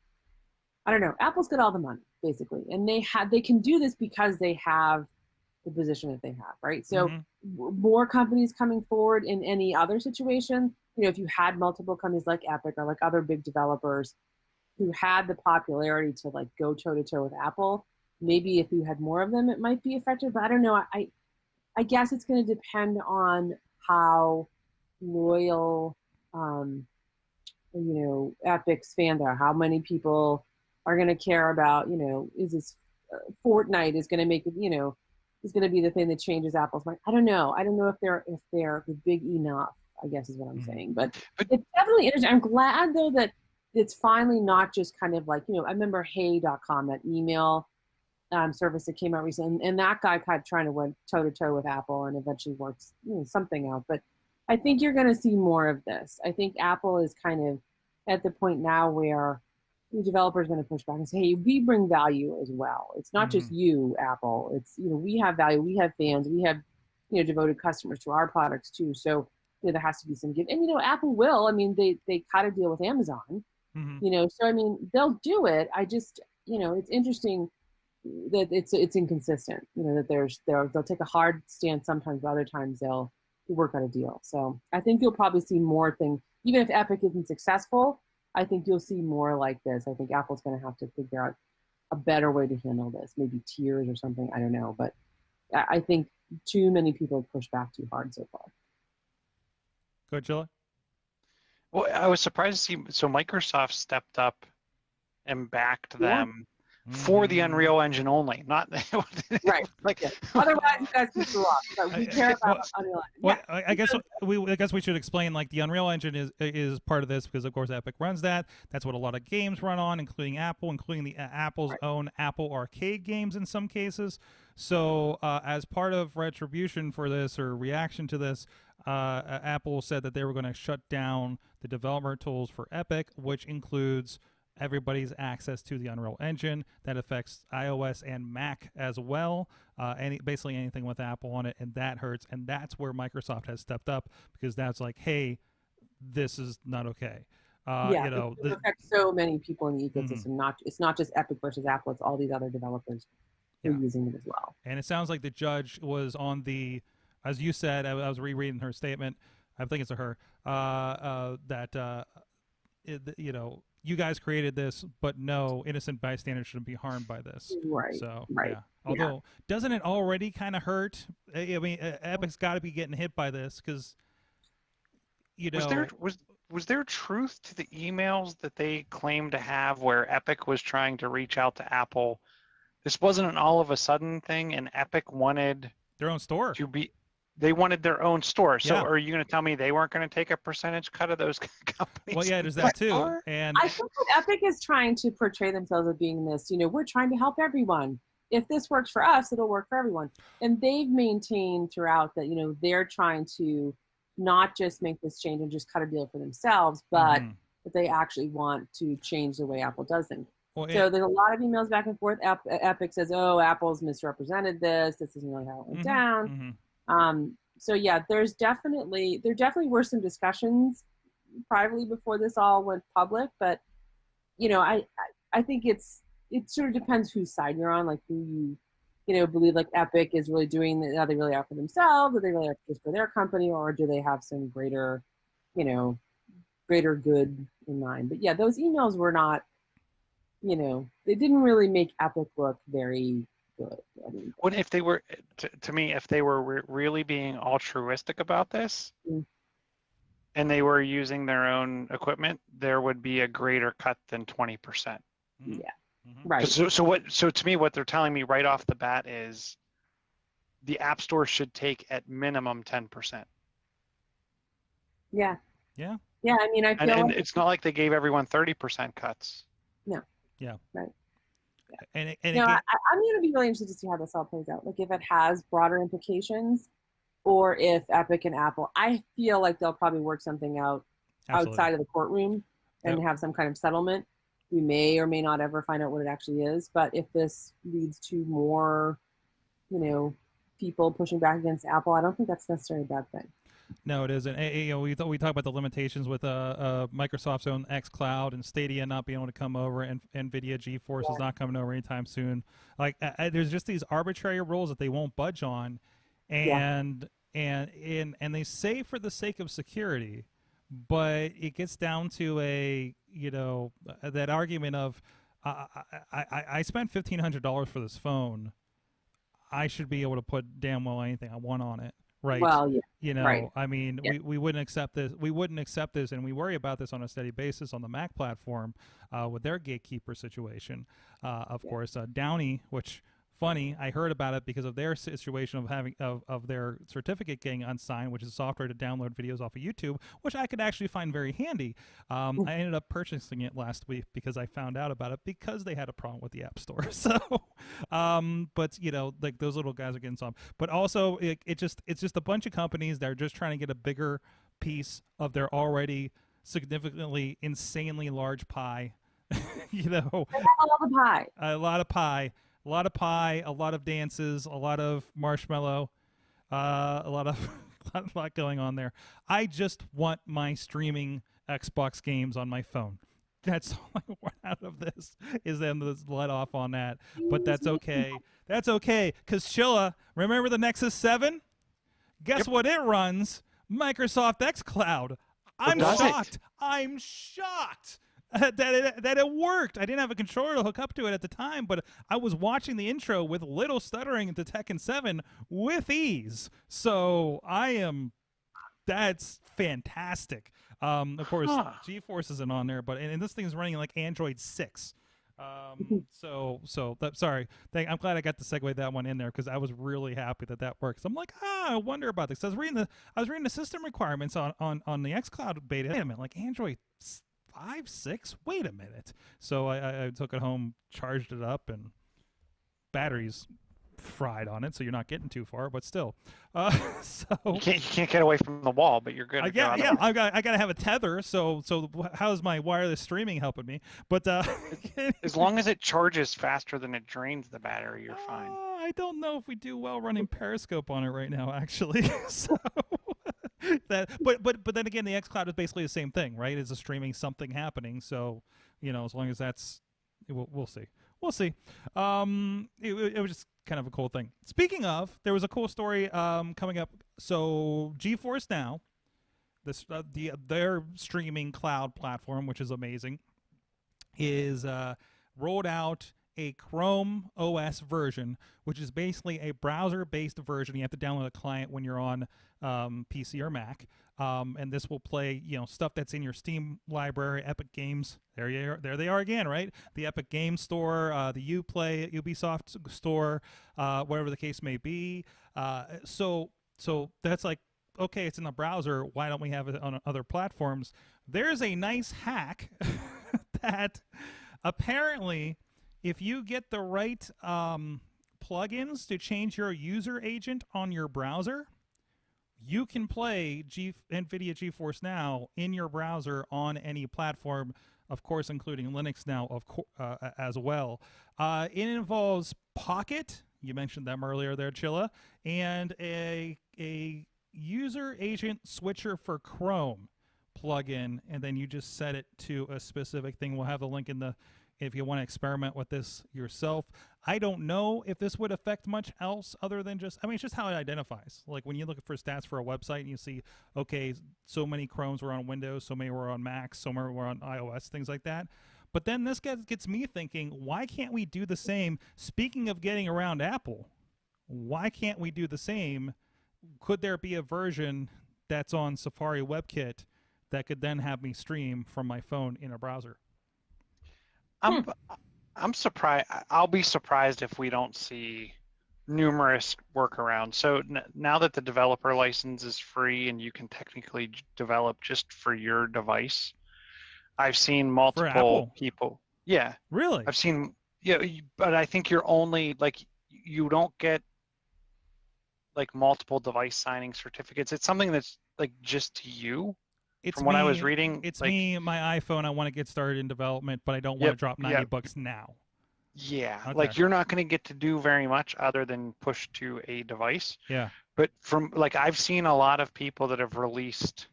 E: I don't know, Apple's got all the money, basically. And they can do this because they have the position that they have, right? So more companies coming forward in any other situation, if you had multiple companies like Epic or like other big developers who had the popularity to like go toe to toe with Apple, maybe if you had more of them, it might be effective. But I don't know. I guess it's going to depend on how loyal, Epic's fans are. How many people are going to care about, is this Fortnite is going to make it, is going to be the thing that changes Apple's mind. I don't know. I don't know if they're big enough, I guess is what I'm saying. But it's definitely interesting. I'm glad though that it's finally not just kind of like, I remember hey.com, that email service that came out recently, and that guy kind of trying to went toe to toe with Apple and eventually works something out. But I think you're going to see more of this. I think Apple is kind of at the point now where the developer is going to push back and say, hey, we bring value as well. It's not just you, Apple. It's, we have value. We have fans. We have, devoted customers to our products too. So there has to be some give. And, Apple will. They cut a deal with Amazon, so, they'll do it. I just, it's interesting that it's inconsistent, that they'll take a hard stance sometimes, but other times they'll work out a deal. So I think you'll probably see more things, even if Epic isn't successful. I think you'll see more like this. I think Apple's going to have to figure out a better way to handle this, maybe tiers or something. I don't know, but I think too many people push back too hard so far.
A: Go ahead, Chilla.
D: Well, I was surprised to see, so Microsoft stepped up and backed them for the Unreal Engine only, not
E: Right.
D: like.
E: Yeah. Otherwise, you guys can screw up. But we care about Unreal Engine.
A: Well,
E: Yeah.
A: I guess we should explain, like, the Unreal Engine is part of this because, of course, Epic runs that. That's what a lot of games run on, including Apple, including the Apple's own Apple Arcade games in some cases. So as part of retribution for this, or reaction to this, Apple said that they were going to shut down the developer tools for Epic, which includes everybody's access to the Unreal Engine. That affects iOS and Mac as well. Basically anything with Apple on it, and that hurts. And that's where Microsoft has stepped up, because that's like, hey, this is not okay.
E: It affects so many people in the ecosystem. It's not just Epic versus Apple. It's all these other developers who are using it as well.
A: And it sounds like the judge was on the, as you said, I was rereading her statement. I think it's a her, you guys created this, but no, innocent bystanders shouldn't be harmed by this.
E: Right.
A: So,
E: right.
A: Yeah. Although, doesn't it already kind of hurt? I mean, Epic's got to be getting hit by this because,
D: Was there truth to the emails that they claimed to have where Epic was trying to reach out to Apple? This wasn't an all of a sudden thing, and Epic wanted
A: their own store
D: to be. They wanted their own store. So
A: Yeah.
D: are you going to tell me they weren't going to take a percentage cut of those companies?
A: Well, yeah, there's that too. And
E: I think that Epic is trying to portray themselves as being this, we're trying to help everyone. If this works for us, it'll work for everyone. And they've maintained throughout that, they're trying to not just make this change and just cut a deal for themselves, but that they actually want to change the way Apple does things.
A: Well,
E: so there's a lot of emails back and forth. Epic says, oh, Apple's misrepresented this. This isn't really how it went down. So yeah, there definitely were some discussions privately before this all went public, but I think it sort of depends whose side you're on, like who you believe like Epic is really doing are they really out for themselves, or they really are just for their company, or do they have some greater good in mind. But yeah, those emails were not, they didn't really make Epic look very good. I mean,
D: what if they were, to me, if they were really being altruistic about this, and they were using their own equipment, there would be a greater cut than 20%.
E: Yeah, right.
D: So to me, what they're telling me right off the bat is the App Store should take at minimum 10%.
E: Yeah.
A: Yeah.
E: Yeah, I mean, I feel
D: and
E: like
D: it's not like they gave everyone 30% cuts.
E: No.
A: Yeah.
E: Right.
A: And
E: I'm going to be really interested to see how this all plays out. Like if it has broader implications, or if Epic and Apple, I feel like they'll probably work something out outside of the courtroom and have some kind of settlement. We may or may not ever find out what it actually is. But if this leads to more, people pushing back against Apple, I don't think that's necessarily a bad thing.
A: No, it isn't. We talk about the limitations with Microsoft's own xCloud and Stadia not being able to come over, and NVIDIA GeForce is not coming over anytime soon. Like there's just these arbitrary rules that they won't budge on, and they say for the sake of security, but it gets down to that argument of I spent $1,500 for this phone. I should be able to put damn well anything I want on it. Right.
E: Well, yeah. Right.
A: I mean, we wouldn't accept this. We wouldn't accept this, and we worry about this on a steady basis on the Mac platform with their gatekeeper situation. Of course, Downey, which funny, I heard about it because of their situation of having of their certificate getting unsigned, which is software to download videos off of YouTube, which I could actually find very handy. I ended up purchasing it last week because I found out about it because they had a problem with the App Store. So, but like those little guys are getting some. But also, it's just a bunch of companies that are just trying to get a bigger piece of their already significantly insanely large pie. A lot of pie. A lot of pie, a lot of dances, a lot of marshmallow, a lot going on there. I just want my streaming Xbox games on my phone. That's all I want out of this, is them to let off on that. But that's okay. That's okay, because Chilla, remember the Nexus 7? Guess what it runs? Microsoft xCloud. I'm shocked. I'm shocked. That it worked. I didn't have a controller to hook up to it at the time, but I was watching the intro with little stuttering into Tekken 7 with ease. So that's fantastic. Of course, GeForce isn't on there, but and this thing is running like Android 6. Sorry. I'm glad I got to segue that one in there because I was really happy that works. I'm like, I wonder about this. I was reading the system requirements on the xCloud beta. Wait a minute, like Android 5, 6. Wait a minute. So I took it home, charged it up, and batteries fried on it, so you're not getting too far, but still. So
D: you can't get away from the wall, but you're good.
A: I gotta have a tether. So how's my wireless streaming helping me? But
D: as long as it charges faster than it drains the battery, you're fine.
A: I don't know if we do well running Periscope on it right now, actually. So but then again, the xCloud is basically the same thing, right? It's a streaming something happening. So as long as that's, we'll see. We'll see. It was just kind of a cool thing. Speaking of, there was a cool story coming up. So GeForce Now, their streaming cloud platform, which is amazing, is rolled out a Chrome OS version, which is basically a browser-based version. You have to download a client when you're on PC or Mac, and this will play, stuff that's in your Steam library, Epic Games. There they are again, right? The Epic Games Store, the Uplay, Ubisoft Store, whatever the case may be. So that's like, okay, it's in the browser. Why don't we have it on other platforms? There's a nice hack that apparently, if you get the right plugins to change your user agent on your browser, you can play NVIDIA GeForce Now in your browser on any platform, of course, including Linux now as well. It involves Pocket, you mentioned them earlier there, Chilla, and a user agent switcher for Chrome plugin, and then you just set it to a specific thing. We'll have the link in the if you want to experiment with this yourself. I don't know if this would affect much else other than just, it's just how it identifies. Like when you look for stats for a website and you see, okay, so many Chromes were on Windows, so many were on Mac, so many were on iOS, things like that. But then this gets me thinking, why can't we do the same? Speaking of getting around Apple, why can't we do the same? Could there be a version that's on Safari WebKit that could then have me stream from my phone in a browser?
D: I'm surprised. I'll be surprised if we don't see numerous workarounds. So now that the developer license is free and you can technically develop just for your device, I've seen multiple people. Yeah.
A: Really?
D: I've seen, but I think you're only you don't get multiple device signing certificates. It's something that's just to you. From what I was reading,
A: it's me, my iPhone. I want to get started in development, but I don't want to drop $90 now.
D: Yeah,
A: okay.
D: You're not going to get to do very much other than push to a device.
A: Yeah.
D: But from I've seen a lot of people that have released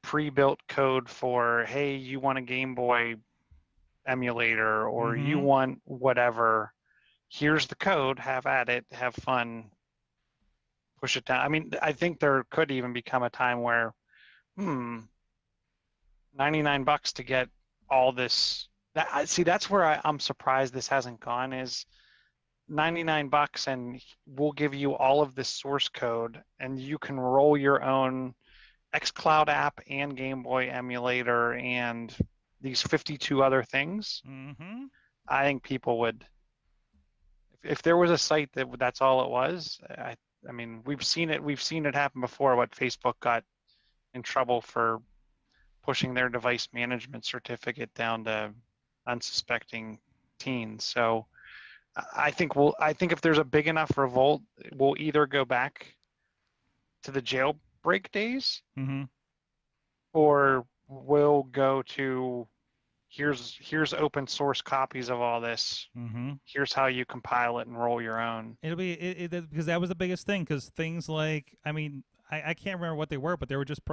D: pre-built code for, hey, you want a Game Boy emulator or you want whatever. Here's the code. Have at it. Have fun. Push it down. I think there could even become a time where $99 to get all this. That's where I'm surprised this hasn't gone, is $99 and we'll give you all of this source code and you can roll your own xCloud app and Game Boy emulator and these 52 other things. I think people would, if there was a site that's all it was. We've seen it happen before. What Facebook got in trouble for pushing their device management certificate down to unsuspecting teens. So I think if there's a big enough revolt, we'll either go back to the jailbreak days, or we'll go to here's open source copies of all this. Here's how you compile it and roll your own.
A: It'll be because that was the biggest thing. Because things like, I can't remember what they were, but they were just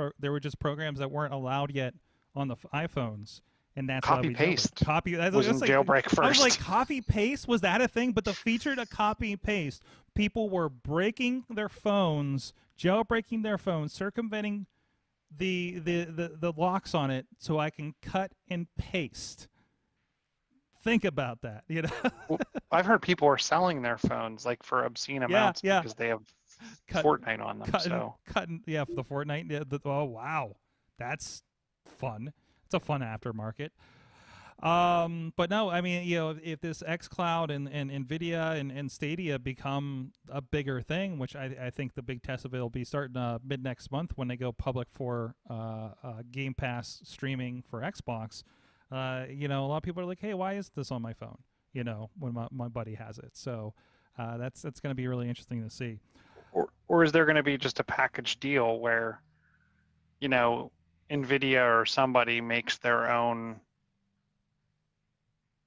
A: programs that weren't allowed yet on the iPhones, and that's
D: copy paste.
A: Was
D: in jailbreak first.
A: I was like, copy paste, was that a thing? But the feature to copy paste, people were breaking their phones, jailbreaking their phones, circumventing the locks on it, so I can cut and paste. Think about that,
D: Well, I've heard people are selling their phones for obscene amounts because they have Fortnite on them.
A: Cutting for the Fortnite. Oh wow, that's fun. It's a fun aftermarket. But no, I mean, if this xCloud and NVIDIA and Stadia become a bigger thing, which I think the big test of it will be starting mid next month when they go public for Game Pass streaming for Xbox. A lot of people are like, hey, why is this on my phone? When my buddy has it. So that's going to be really interesting to see.
D: Or is there going to be just a package deal where, NVIDIA or somebody makes their own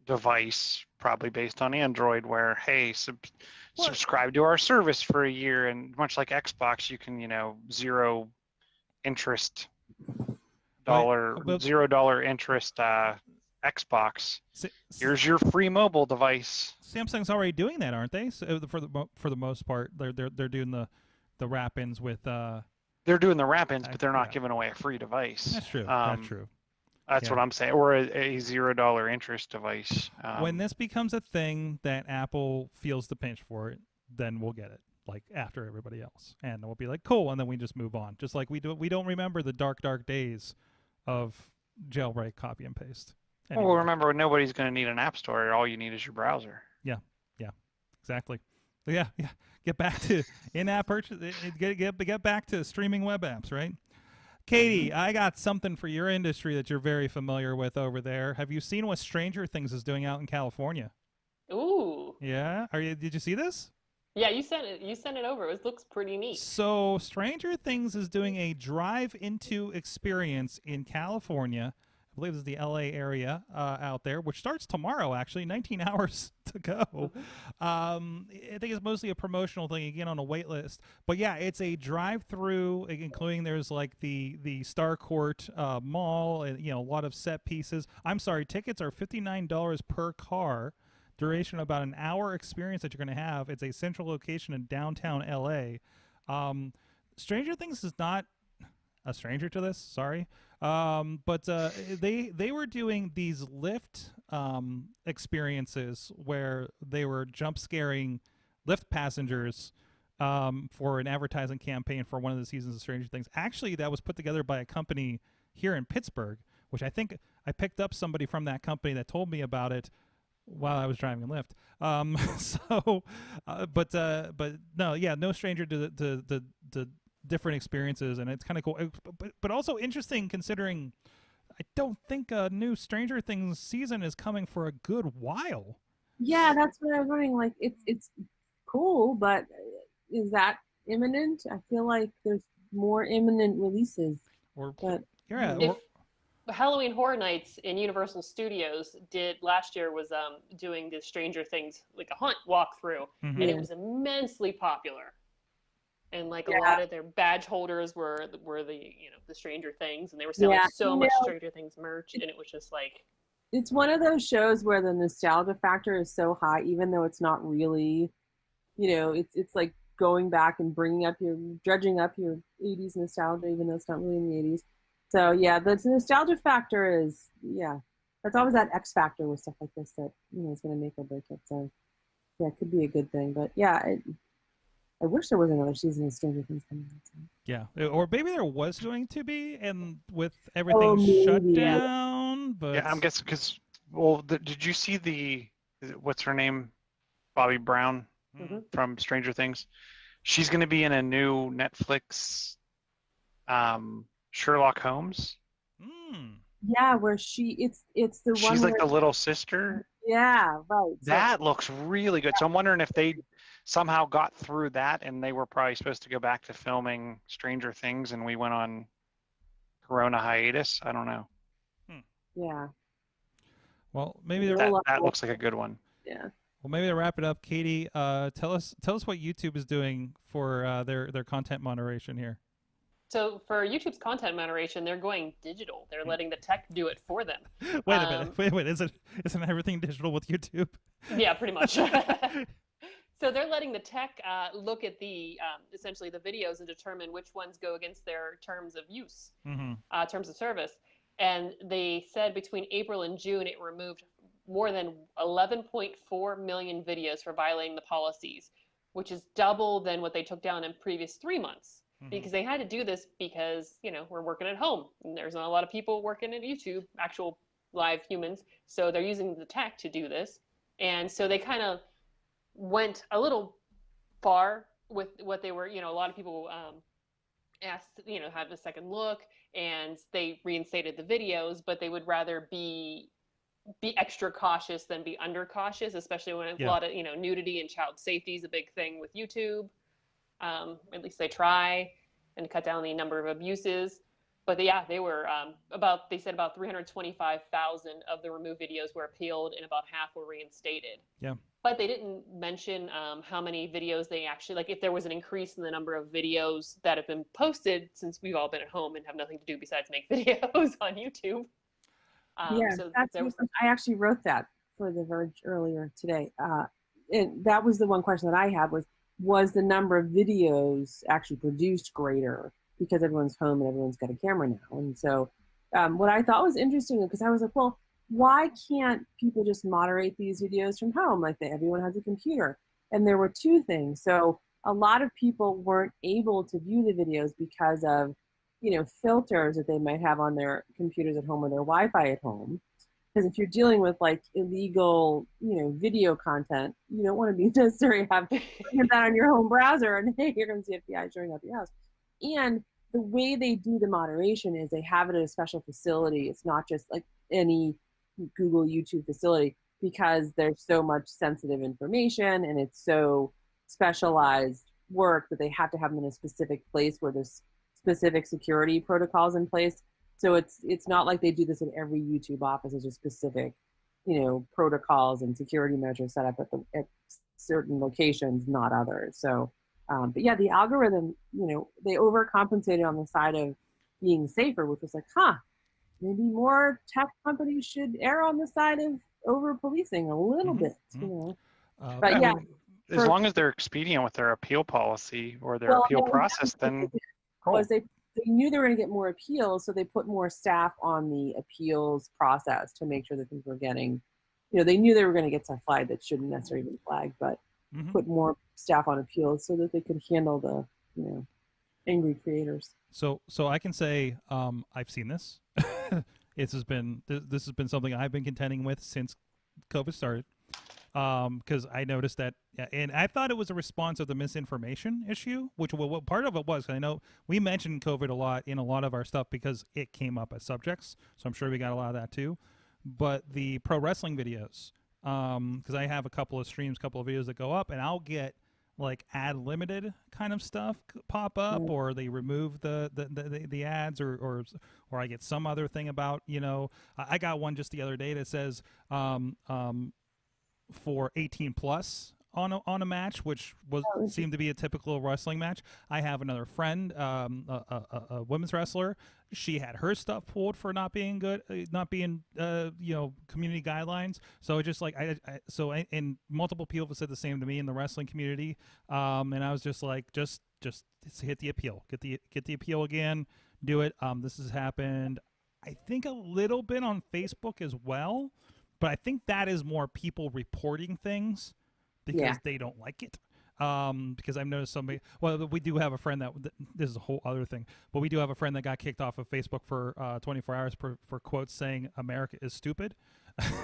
D: device, probably based on Android, where, hey, subscribe to our service for a year, and much like Xbox, you can, zero interest $0 interest Xbox. Here's your free mobile device.
A: Samsung's already doing that, aren't they? So for the most part, they're doing the wrap-ins with.
D: They're doing the wrap-ins, but they're not giving away a free device.
A: That's true. That's true.
D: That's what I'm saying. Or a $0 interest device.
A: When this becomes a thing that Apple feels the pinch for it, then we'll get it, like after everybody else, and we'll be like, cool, and then we just move on, just like we do. We don't remember the dark days of jailbreak, copy and paste.
D: Anyway. Well, remember, nobody's going to need an app store. All you need is your browser.
A: Yeah, exactly. But yeah. Get back to in-app purchase. Get back to streaming web apps, right? Katie, I got something for your industry that you're very familiar with over there. Have you seen what Stranger Things is doing out in California?
B: Ooh.
A: Yeah. Did you see this?
B: Yeah, you sent it over. It looks pretty neat.
A: So Stranger Things is doing a drive-into experience in California. I believe it's the LA area out there, which starts tomorrow, actually, 19 hours to go. I think it's mostly a promotional thing, again, on a wait list. But yeah, it's a drive-through, including there's like the Starcourt Mall, and a lot of set pieces. I'm sorry, tickets are $59 per car. Duration about an hour experience that you're going to have. It's a central location in downtown LA. Stranger Things is not a stranger to this, sorry. But they were doing these lift experiences where they were jump scaring lift passengers for an advertising campaign for one of the seasons of Stranger Things. Actually, that was put together by a company here in Pittsburgh, which I think I picked up somebody from that company that told me about it while I was driving a Lyft. But no, yeah, no stranger to the different experiences, and it's kind of cool, but also interesting considering I don't think a new Stranger Things season is coming for a good while.
E: Yeah, that's what I was wondering. Like, it's cool, but is that imminent? I feel like there's more imminent releases.
B: Halloween Horror Nights in Universal Studios last year was doing the Stranger Things, like a hunt walkthrough, and it was immensely popular. And like a lot of their badge holders were the Stranger Things, and they were selling so much Stranger Things merch, and it was just like,
E: it's one of those shows where the nostalgia factor is so high, even though it's not really, it's like going back and dredging up your 80s nostalgia, even though it's not really in the 80s. So yeah, the nostalgia factor is, that's always that X factor with stuff like this that is going to make or break it. So yeah, it could be a good thing, but yeah, I wish there was another season of Stranger Things coming out. So.
A: Yeah, or maybe there was going to be, and with everything shut down. But
D: yeah, I'm guessing because did you see what's her name, Bobby Brown from Stranger Things? She's going to be in a new Netflix. Sherlock Holmes.
E: Yeah, where it's the one.
D: She's like the little sister.
E: Yeah, right.
D: That looks really good. So I'm wondering if they somehow got through that, and they were probably supposed to go back to filming Stranger Things, and we went on Corona hiatus. I don't know.
E: Yeah.
A: Well, maybe
D: that looks like a good one.
E: Yeah.
A: Well, maybe to wrap it up, Katie, tell us what YouTube is doing for their content moderation here.
B: So for YouTube's content moderation, they're going digital. They're letting the tech do it for them.
A: Wait a minute. Wait. Isn't everything digital with YouTube?
B: Yeah, pretty much. So they're letting the tech look at essentially the videos and determine which ones go against their terms of use, terms of service. And they said between April and June, it removed more than 11.4 million videos for violating the policies, which is double than what they took down in previous 3 months. Because they had to do this because, we're working at home and there's not a lot of people working at YouTube, actual live humans. So they're using the tech to do this. And so they kind of went a little far with what they were, a lot of people asked, had a second look, and they reinstated the videos, but they would rather be extra cautious than be under cautious, especially when a lot of, nudity and child safety is a big thing with YouTube. At least they try and cut down the number of abuses. But they were they said about 325,000 of the removed videos were appealed and about half were reinstated.
A: Yeah.
B: But they didn't mention how many videos they actually, like if there was an increase in the number of videos that have been posted since we've all been at home and have nothing to do besides make videos on YouTube. So
E: I actually wrote that for The Verge earlier today. And that was the one question that I had was the number of videos actually produced greater because everyone's home and everyone's got a camera now. And so what I thought was interesting, because I was like, well, why can't people just moderate these videos from home? Like everyone has a computer. And there were two things. So a lot of people weren't able to view the videos because of, filters that they might have on their computers at home or their Wi-Fi at home. Because if you're dealing with like illegal, video content, you don't want to be necessarily have that on your home browser and hey, you're going to see FBI showing up at your house. And the way they do the moderation is they have it at a special facility. It's not just like any Google, YouTube facility, because there's so much sensitive information and it's so specialized work that they have to have them in a specific place where there's specific security protocols in place. So it's not like they do this in every YouTube office. There's just specific, protocols and security measures set up at certain locations, not others. So, but yeah, the algorithm, they overcompensated on the side of being safer, which was like, maybe more tech companies should err on the side of over policing a little bit, But yeah,
D: as long as they're expedient with their appeal policy or their appeal process, then cool.
E: They knew they were going to get more appeals, so they put more staff on the appeals process to make sure that things were getting, they knew they were going to get stuff flagged that shouldn't necessarily be flagged, but put more staff on appeals so that they could handle the, angry creators.
A: So I can say I've seen this. This has been something I've been contending with since COVID started. Because I noticed that, and I thought it was a response of the misinformation issue, which what part of it was. I know we mentioned COVID a lot in a lot of our stuff because it came up as subjects, so I'm sure we got a lot of that too. But the pro wrestling videos, because I have a couple of streams, couple of videos that go up, and I'll get like ad limited kind of stuff pop up, or they remove the ads, or I get some other thing about, I got one just the other day that says for 18 plus on a match, which seemed to be a typical wrestling match. I have another friend, a women's wrestler. She had her stuff pulled for not being good, not being community guidelines. So it just like and multiple people have said the same to me in the wrestling community. And I was just like, just hit the appeal, get the appeal again, do it. This has happened, I think, a little bit on Facebook as well. But I think that is more people reporting things because they don't like it. Because I've noticed somebody, we do have a friend this is a whole other thing, but we do have a friend that got kicked off of Facebook for 24 hours for quotes saying America is stupid.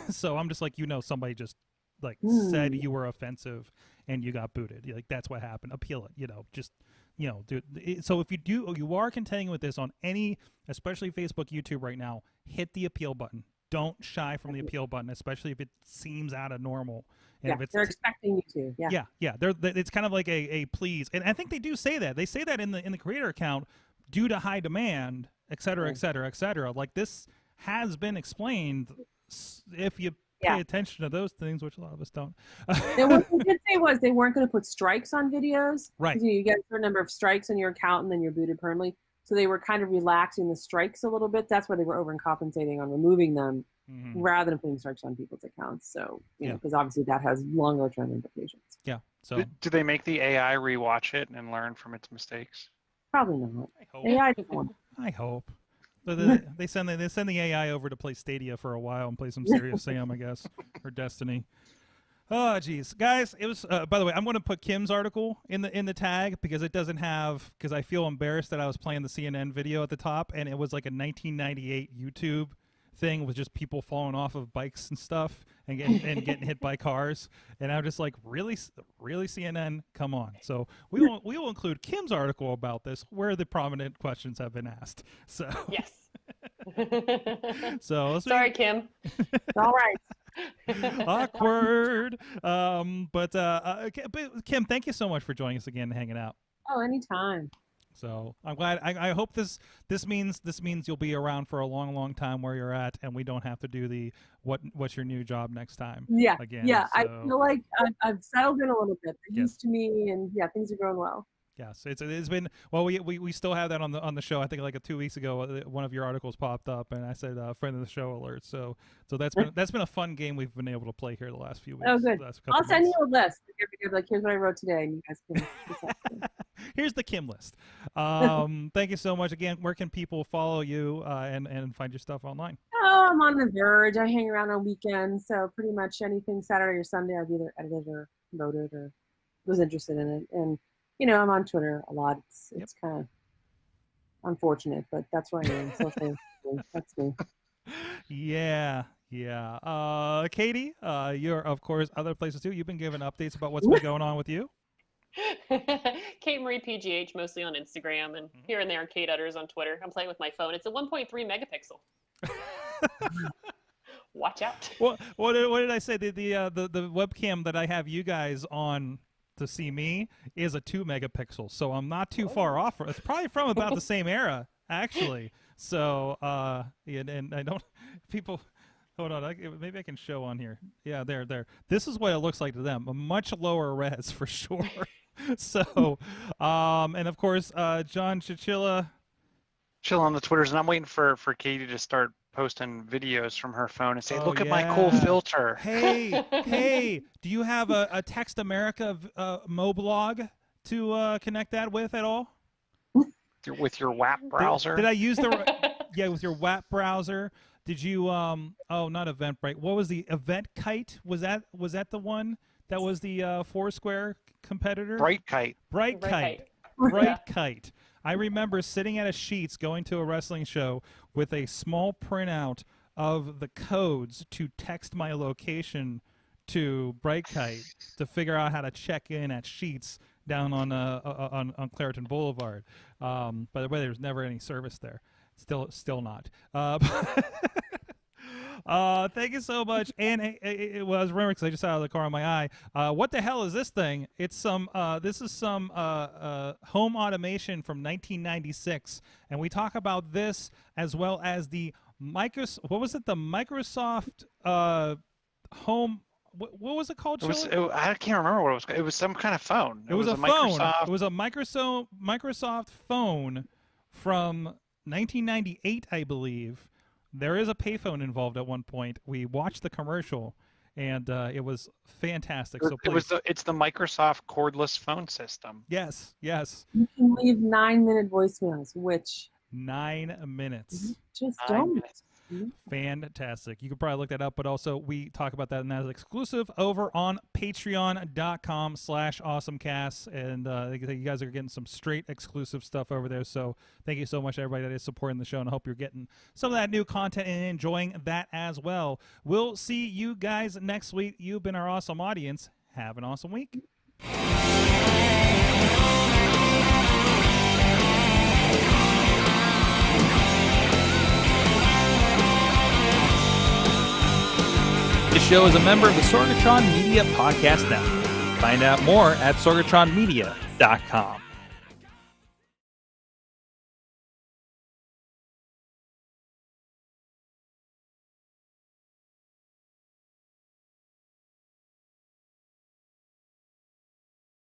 A: So I'm just like, somebody just like said you were offensive and you got booted. Like, that's what happened. Appeal it, dude. So if you are contending with this on any, especially Facebook, YouTube right now, hit the appeal button. Don't shy from the appeal button, especially if it seems out of normal. And if
E: they're expecting you to.
A: Yeah. It's kind of like a please, and I think they do say that. They say that in the creator account, due to high demand, et cetera, et cetera, et cetera. Like, this has been explained if you pay attention to those things, which a lot of us don't.
E: What they did say was they weren't going to put strikes on videos.
A: Right.
E: You get a certain number of strikes on your account, and then you're booted permanently. So they were kind of relaxing the strikes a little bit. That's why they were overcompensating on removing them rather than putting strikes on people's accounts. So, because obviously that has longer term implications.
A: Yeah. So
D: do they make the AI rewatch it and learn from its mistakes?
E: Probably not.
A: AI doesn't want. I hope. They send the AI over to play Stadia for a while and play some Serious Sam, I guess, or Destiny. Oh, geez, guys! It was. By the way, I'm going to put Kim's article in the tag because it doesn't have. Because I feel embarrassed that I was playing the CNN video at the top, and it was like a 1998 YouTube thing with just people falling off of bikes and stuff and getting hit by cars. And I'm just like, really CNN, come on. So we will include Kim's article about this where the prominent questions have been asked. So
B: Yes.
A: so
B: Sorry, Kim.
E: All right.
A: awkward. But Kim, thank you so much for joining us again and hanging out.
E: Oh, anytime.
A: So I'm glad. I hope this means you'll be around for a long time where you're at, and we don't have to do the what's your new job next time.
E: Yeah.
A: Again.
E: Yeah.
A: So,
E: I feel like I've settled in a little bit. They're
A: Yes.
E: used to me, and yeah, things are going well.
A: yes, it's been well. We still have that on the show. I think like 2 weeks ago, one of your articles popped up, and I said friend of the show alert. So that's been a fun game we've been able to play here the last few weeks.
E: Oh, good.
A: The last couple
E: I'll send
A: months.
E: you a list. Like, here's what I wrote today, and you guys can.
A: Here's the Kim list. Thank you so much again. Where can people follow you and find your stuff online?
E: Oh, I'm on The Verge. I hang around on weekends, so pretty much anything Saturday or Sunday, I've either edited or wrote it or was interested in it. And I'm on Twitter a lot. It's kind of unfortunate, but that's where I am. So that's me.
A: Yeah. Katie, you're of course other places too. You've been giving updates about what's been going on with you.
B: Kate Marie PGH, mostly on Instagram, and here and there Kate Dudders on Twitter. I'm playing with my phone. It's a 1.3 megapixel. Watch out.
A: What did I say? The webcam that I have you guys on to see me is a 2 megapixel, so I'm not too far off. It's probably from about the same era, actually. So and I don't people. Hold on, maybe I can show on here. Yeah, there. This is what it looks like to them. A much lower res for sure. So, and of course, John Chilla
D: on the Twitters, and I'm waiting for Katie to start posting videos from her phone and say,
A: Oh,
D: "Look at my cool
A: yeah.
D: filter."
A: Hey, do you have a Text America Moblog to connect that with at all?
D: With your WAP browser.
A: Did I use with your WAP browser? Did you not Eventbrite? What was the EventKite? Was that the one that was the Foursquare competitor?
D: Brightkite.
A: Brightkite. I remember sitting at a Sheets going to a wrestling show with a small printout of the codes to text my location to Brightkite to figure out how to check in at Sheets down on Clareton Boulevard. By the way, there's never any service there. Still not. Thank you so much. And it was remember because I just out of the car on my eye. What the hell is this thing? It's some. This is some home automation from 1996, and we talk about this as well as the Microsoft. What was it? The Microsoft home. What was it called?
D: I can't remember what it was. It was some kind of phone.
A: It was a phone. It was a Microsoft phone from 1998, I believe. There is a payphone involved at one point. We watched the commercial, and it was fantastic. So
D: it's the Microsoft cordless phone system.
A: Yes.
E: You can leave 9-minute voicemails, which
A: 9 minutes.
E: Just
D: 9
E: don't.
D: minutes.
A: Fantastic. You could probably look that up, but also we talk about that and that is exclusive over on patreon.com/awesomecast. And you guys are getting some straight exclusive stuff over there. So thank you so much, everybody that is supporting the show. And I hope you're getting some of that new content and enjoying that as well. We'll see you guys next week. You've been our awesome audience. Have an awesome week. This show is a member of the Sorgatron Media Podcast Network. Find out more at sorgatronmedia.com.